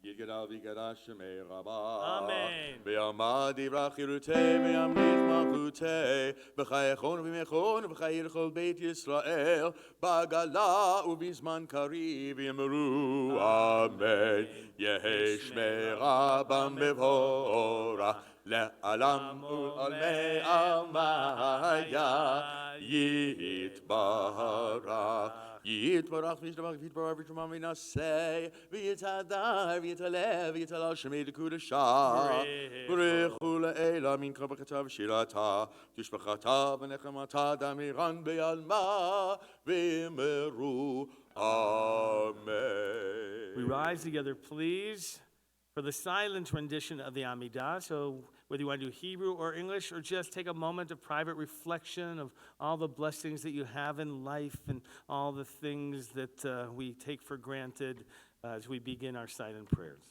יגדל ויגדל שמי רבה.
אמן.
ויעמד דברי חירותי וימליך מלכותי בחייכון ובימיכון ובחיי לכל בית ישראל בעגלה ובזמן קריב יאמרו אמן. יהי שמי רבם מבורך לעולם ולעולמי עלמיה יתברך. יתברך וישתבח ויתברך וישמע וינשא ויתהדר ויתעלה ויתהלל שמי לקודשה ברכו לאלה מנחה ברכתה ושירתה תשבחתה ונחמתה דמירן בעלמה ואמרו אמן.
We rise together, please, for the silent rendition of the Amidah. So whether you want to do Hebrew or English, or just take a moment of private reflection of all the blessings that you have in life and all the things that we take for granted as we begin our silent prayers.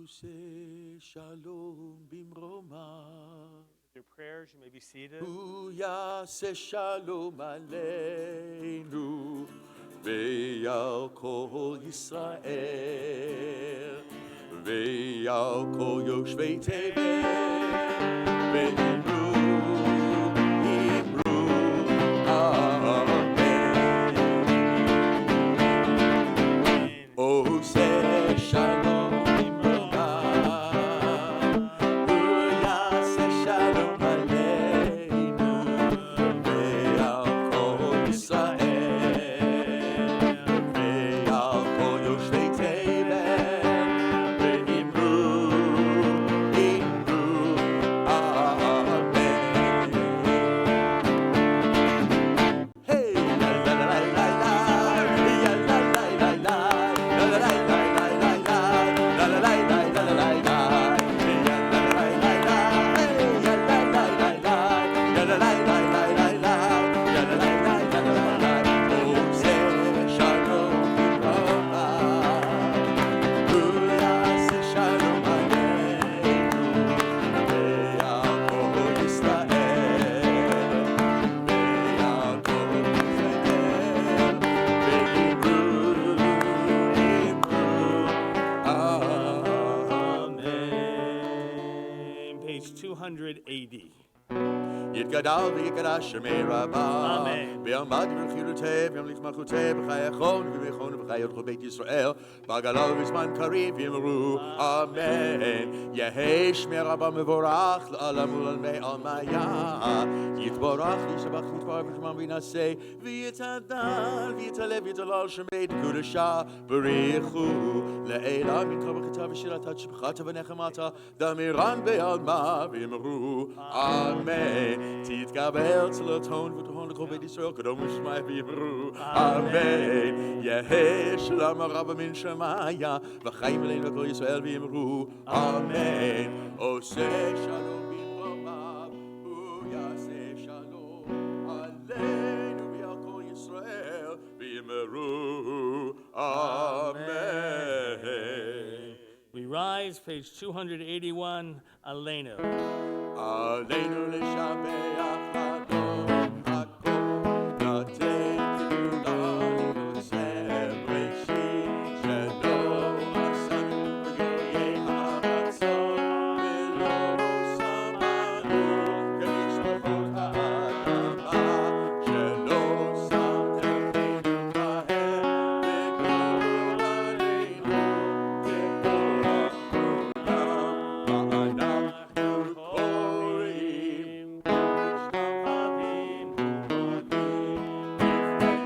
Use shalom bimroma.
Your prayers, you may be seated.
Hu yaseh shalom aleinu ve'al kol Yisrael ve'al kol yoshvei tevel ve'imru amen. Ose shalom bimroma. Hu yaseh shalom aleinu ve'al kol Yisrael ve'al kol yoshvei tevel ve'imru amen. Hey, la la la la la la, la la la la la, la la la la la la, la la la la la la la,
Amen. Page 280.
יתגדל ויקדש שמי רבה.
אמן.
ויעמד ברכירותיו, וימליך מלכותיו, בחייכון ובביכון ובחיות כל בית ישראל, בגלה ובזמן קריב יאמרו אמן. יהי שמי רבה מבורך לעולם ולעולמי עלמיה. יתברך וישבח ויתברך ושמם וינשא, ויתהלל ויתעלה ויתהלל שמי קודשה בריחו. לעילה מנחה ברכתה ושירתה שבחתה ונחמתה, דמירן בעלמה ויאמרו אמן. תתקבל צלתון ותהון לכל בית ישראל, קדום ושמע ויאמרו אמן. יהי שלום רב מן שמיה, וחיים עלינו כל ישראל ויאמרו אמן. עושה שלום במרומיו, הוא יעשה שלום עלינו ועל כל ישראל ויאמרו אמן.
We rise, page 281, Aleinu.
עלינו לשבח אדון הכל, לתת גדולה לנושא בראשית, שלא עשנו בגויי הרצון, ולא שמענו כמשפחות האדמה, שלא שמתם פנינו בהם, וגאול עלינו ככל העולם, ואנחנו קוראים משתחווים ומודים לפני מלך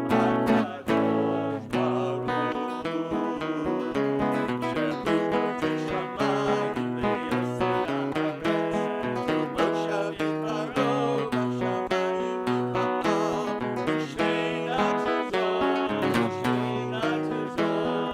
המלכים הקדוש ברוך הוא, שהוא נותן שמיים ויסיר הארץ, ומושבים קרוב השמיים מבער, ושכינת תזור, ושכינת תזור,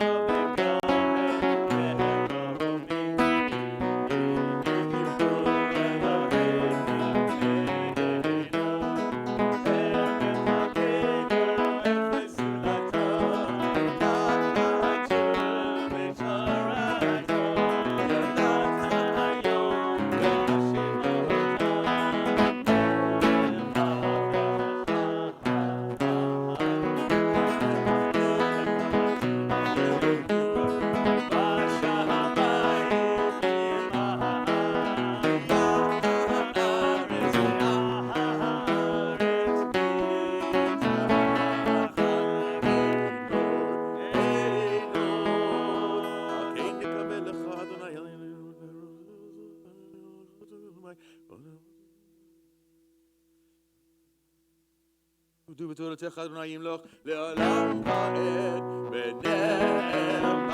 ודו בתורתך אדוני ימלוך לעולם ועד ונאמר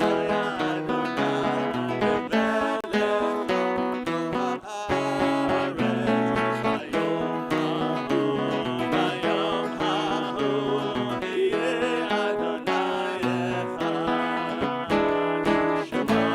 והיה אדוני למלך הארץ ביום ההוא יהיה אדוני אחד שמו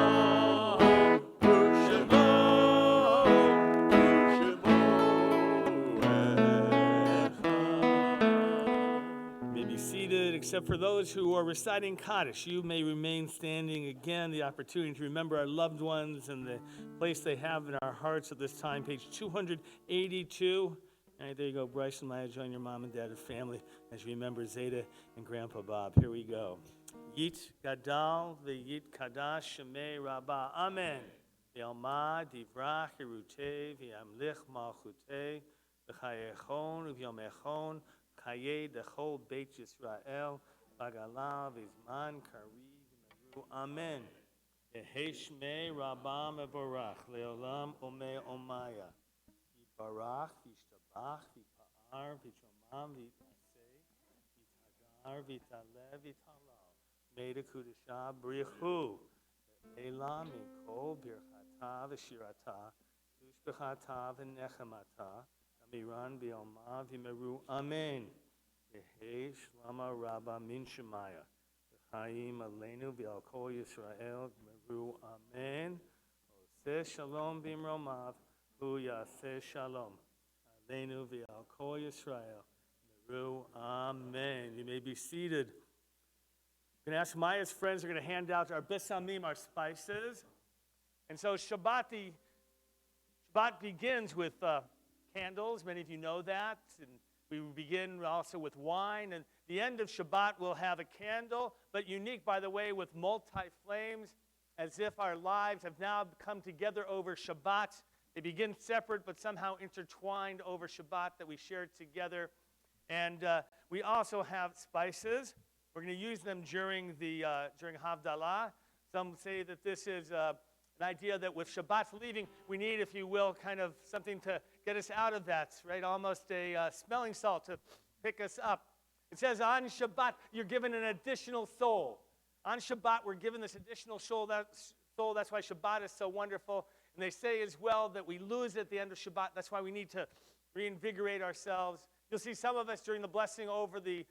Joseph, for those who are reciting Kaddish, you may remain standing again, the opportunity to remember our loved ones and the place they have in our hearts at this time. Page 282. All right, there you go. Bryce and Maya, join your mom and dad and family as you remember Zeta and Grandpa Bob. Here we go. Yit Gadal v'yit Kadash Shemei Rabbah. Amen. V'yalma divrach Yerutei v'yamlich malchutei v'chayechon v'yomechon Chaye dechol Beit Yisrael Bagala v'zman kariv v'meru. Amen. Yehi Shmei Rabbah mevorach leolam omei omaya. Yibarach v'yishtabach v'yipa'ar v'yishomam v'yitaseh v'yitagar v'yitaleh v'yitalal. Mei dekudesha brichu ve'elam mikol birchata v'shirata v'ushbechata v'nechemata Miran v'yalma v'meru. Amen. Yehi shlama rabba min shemaya. V'chaim aleinu v'al kol Yisrael v'meru. Amen. Oseh shalom b'imromav hu yaseh shalom. Aleinu v'al kol Yisrael v'meru. Amen. You may be seated. I'm going to ask Maya's friends, are going to hand out our besamim, our spices. And so Shabbat begins with candles. Many of you know that. And we begin also with wine. And the end of Shabbat will have a candle, but unique, by the way, with multi-flames, as if our lives have now come together over Shabbat. They begin separate, but somehow intertwined over Shabbat that we shared together. And we also have spices. We're going to use them during Havdalah. Some say that this is an idea that with Shabbat's leaving, we need, if you will, kind of something to get us out of that, right? Almost a smelling salt to pick us up. It says on Shabbat, you're given an additional soul. On Shabbat, we're given this additional soul. That's why Shabbat is so wonderful. And they say as well that we lose at the end of Shabbat. That's why we need to reinvigorate ourselves. You'll see some of us during the blessing over the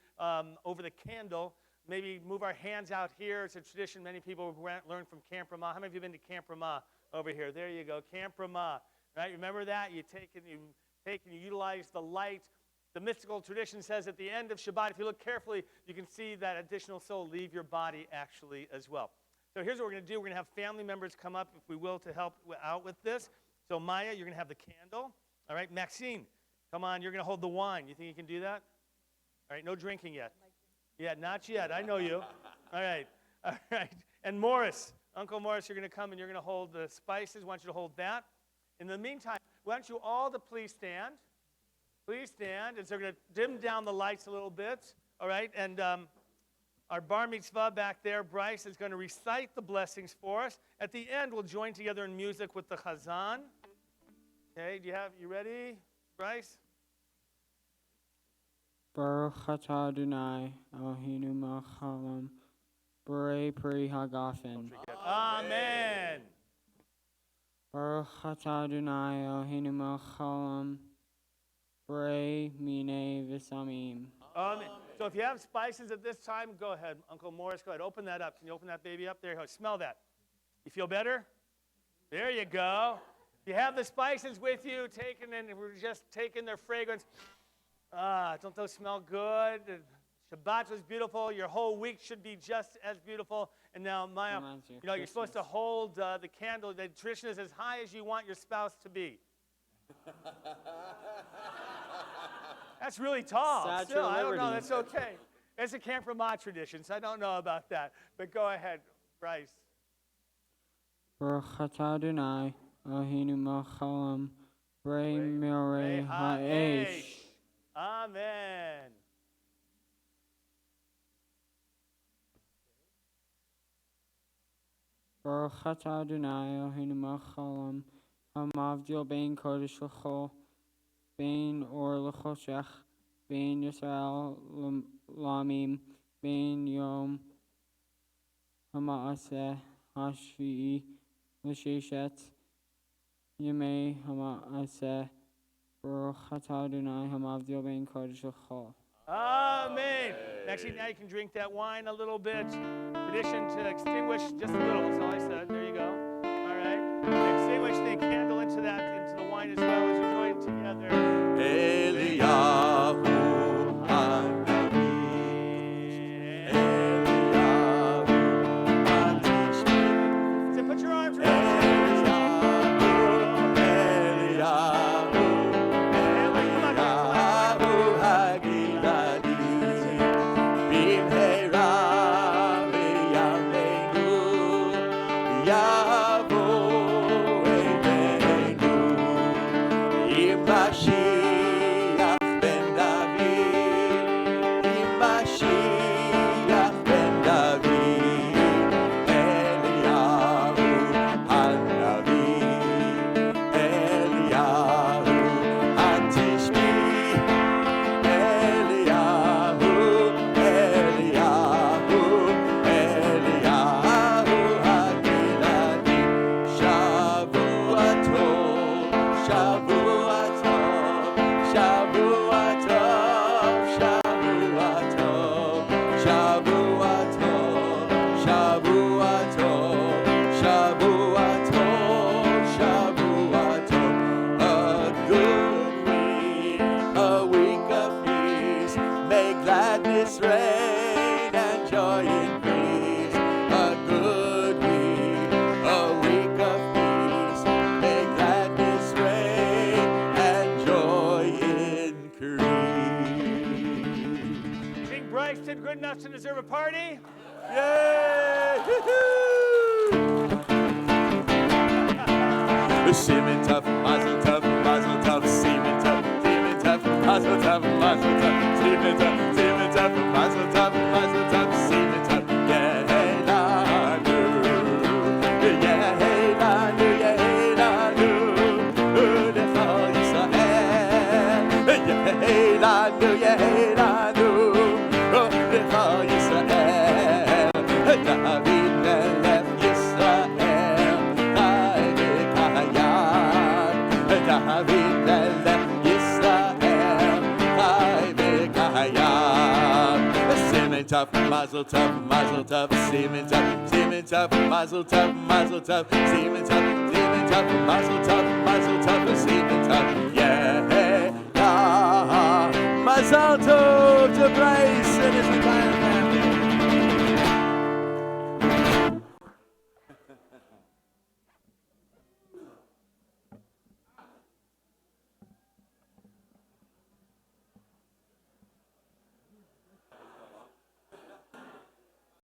candle, maybe move our hands out here. It's a tradition many people learn from Camp Ramah. How many of you have been to Camp Ramah over here? There you go, Camp Ramah. Right? Remember that? You take and you utilize the light. The mystical tradition says at the end of Shabbat, if you look carefully, you can see that additional soul leave your body actually as well. So here's what we're going to do. We're going to have family members come up, if we will, to help out with this. So Maya, you're going to have the candle. All right, Maxine, come on, you're going to hold the wine. You think you can do that? All right, no drinking yet. Yeah, not yet. I know you. All right. All right. And Morris, Uncle Morris, you're going to come and you're going to hold the spices. I want you to hold that. In the meantime, why don't you all to please stand? Please stand. And so we're going to dim down the lights a little bit. All right. And our bar mitzvah back there, Bryce, is going to recite the blessings for us. At the end, we'll join together in music with the chazan. Okay. You ready, Bryce?
Baruch atah Adonai Eloheinu melech haolam, borei pri hagafen.
Amen.
Baruch atah Adonai Eloheinu melech haolam, borei minei v'samim.
Amen. So if you have spices at this time, go ahead. Uncle Morris, go ahead. Open that up. Can you open that baby up? There you go. Smell that. You feel better? There you go. If you have the spices with you, we're just taking their fragrance. Don't those smell good? Shabbat was beautiful. Your whole week should be just as beautiful. And now, Maya, you're supposed to hold the candle. The tradition is as high as you want your spouse to be. That's really tall. Still, I don't know. That's okay. It's a Camp Ramah tradition, so I don't know about that. But go ahead, Bryce.
Baruch atah Adonai Eloheinu melech haolam, borei mirei ha'esh.
Amen.
Baruch atah Adonai Eloheinu melech haolam, hamavdil bein kodesh l'chol, bein or l'choshech, bein Yisrael l'amim, bein yom hama'aseh hashvi'i l'sheshet, yemei hama'aseh. Baruch atah Adonai hamavdil bein kodesh l'chol.
Amen. Actually, now you can drink that wine a little bit. Tradition to extinguish just a little. That's all I said. There you go. All right. Extinguish the candle into the wine as well as you join together.
Eliyahu
Hanavi.
Shavua Tov, Shavua Tov, Shavua Tov, Shavua Tov, Shavua Tov, Shavua Tov, Shavua Tov. A good week, a week of peace. May gladness reign and joy increase. A good week, a week of peace. May gladness reign and joy increase.
King Bryce did good enough to deserve a party.
Yay! Semen tough, mazel tough, semen tough, mazel tough, mazel tough, semen tough, mazel tough, semen tough. Yeah, hey, la, do. Yeah, hey, la, do. Yeah, hey, la, do. L'chol Yisrael. Yeah, hey, la, do. Yeah, hey, la, do. L'chol Yisrael. David melech Yisrael. David melech Yisrael. Semen tough, mazel tough, semen tough, mazel tough, semen tough, mazel tough, semen tough. Yeah, mazel tov to Bryce and his entire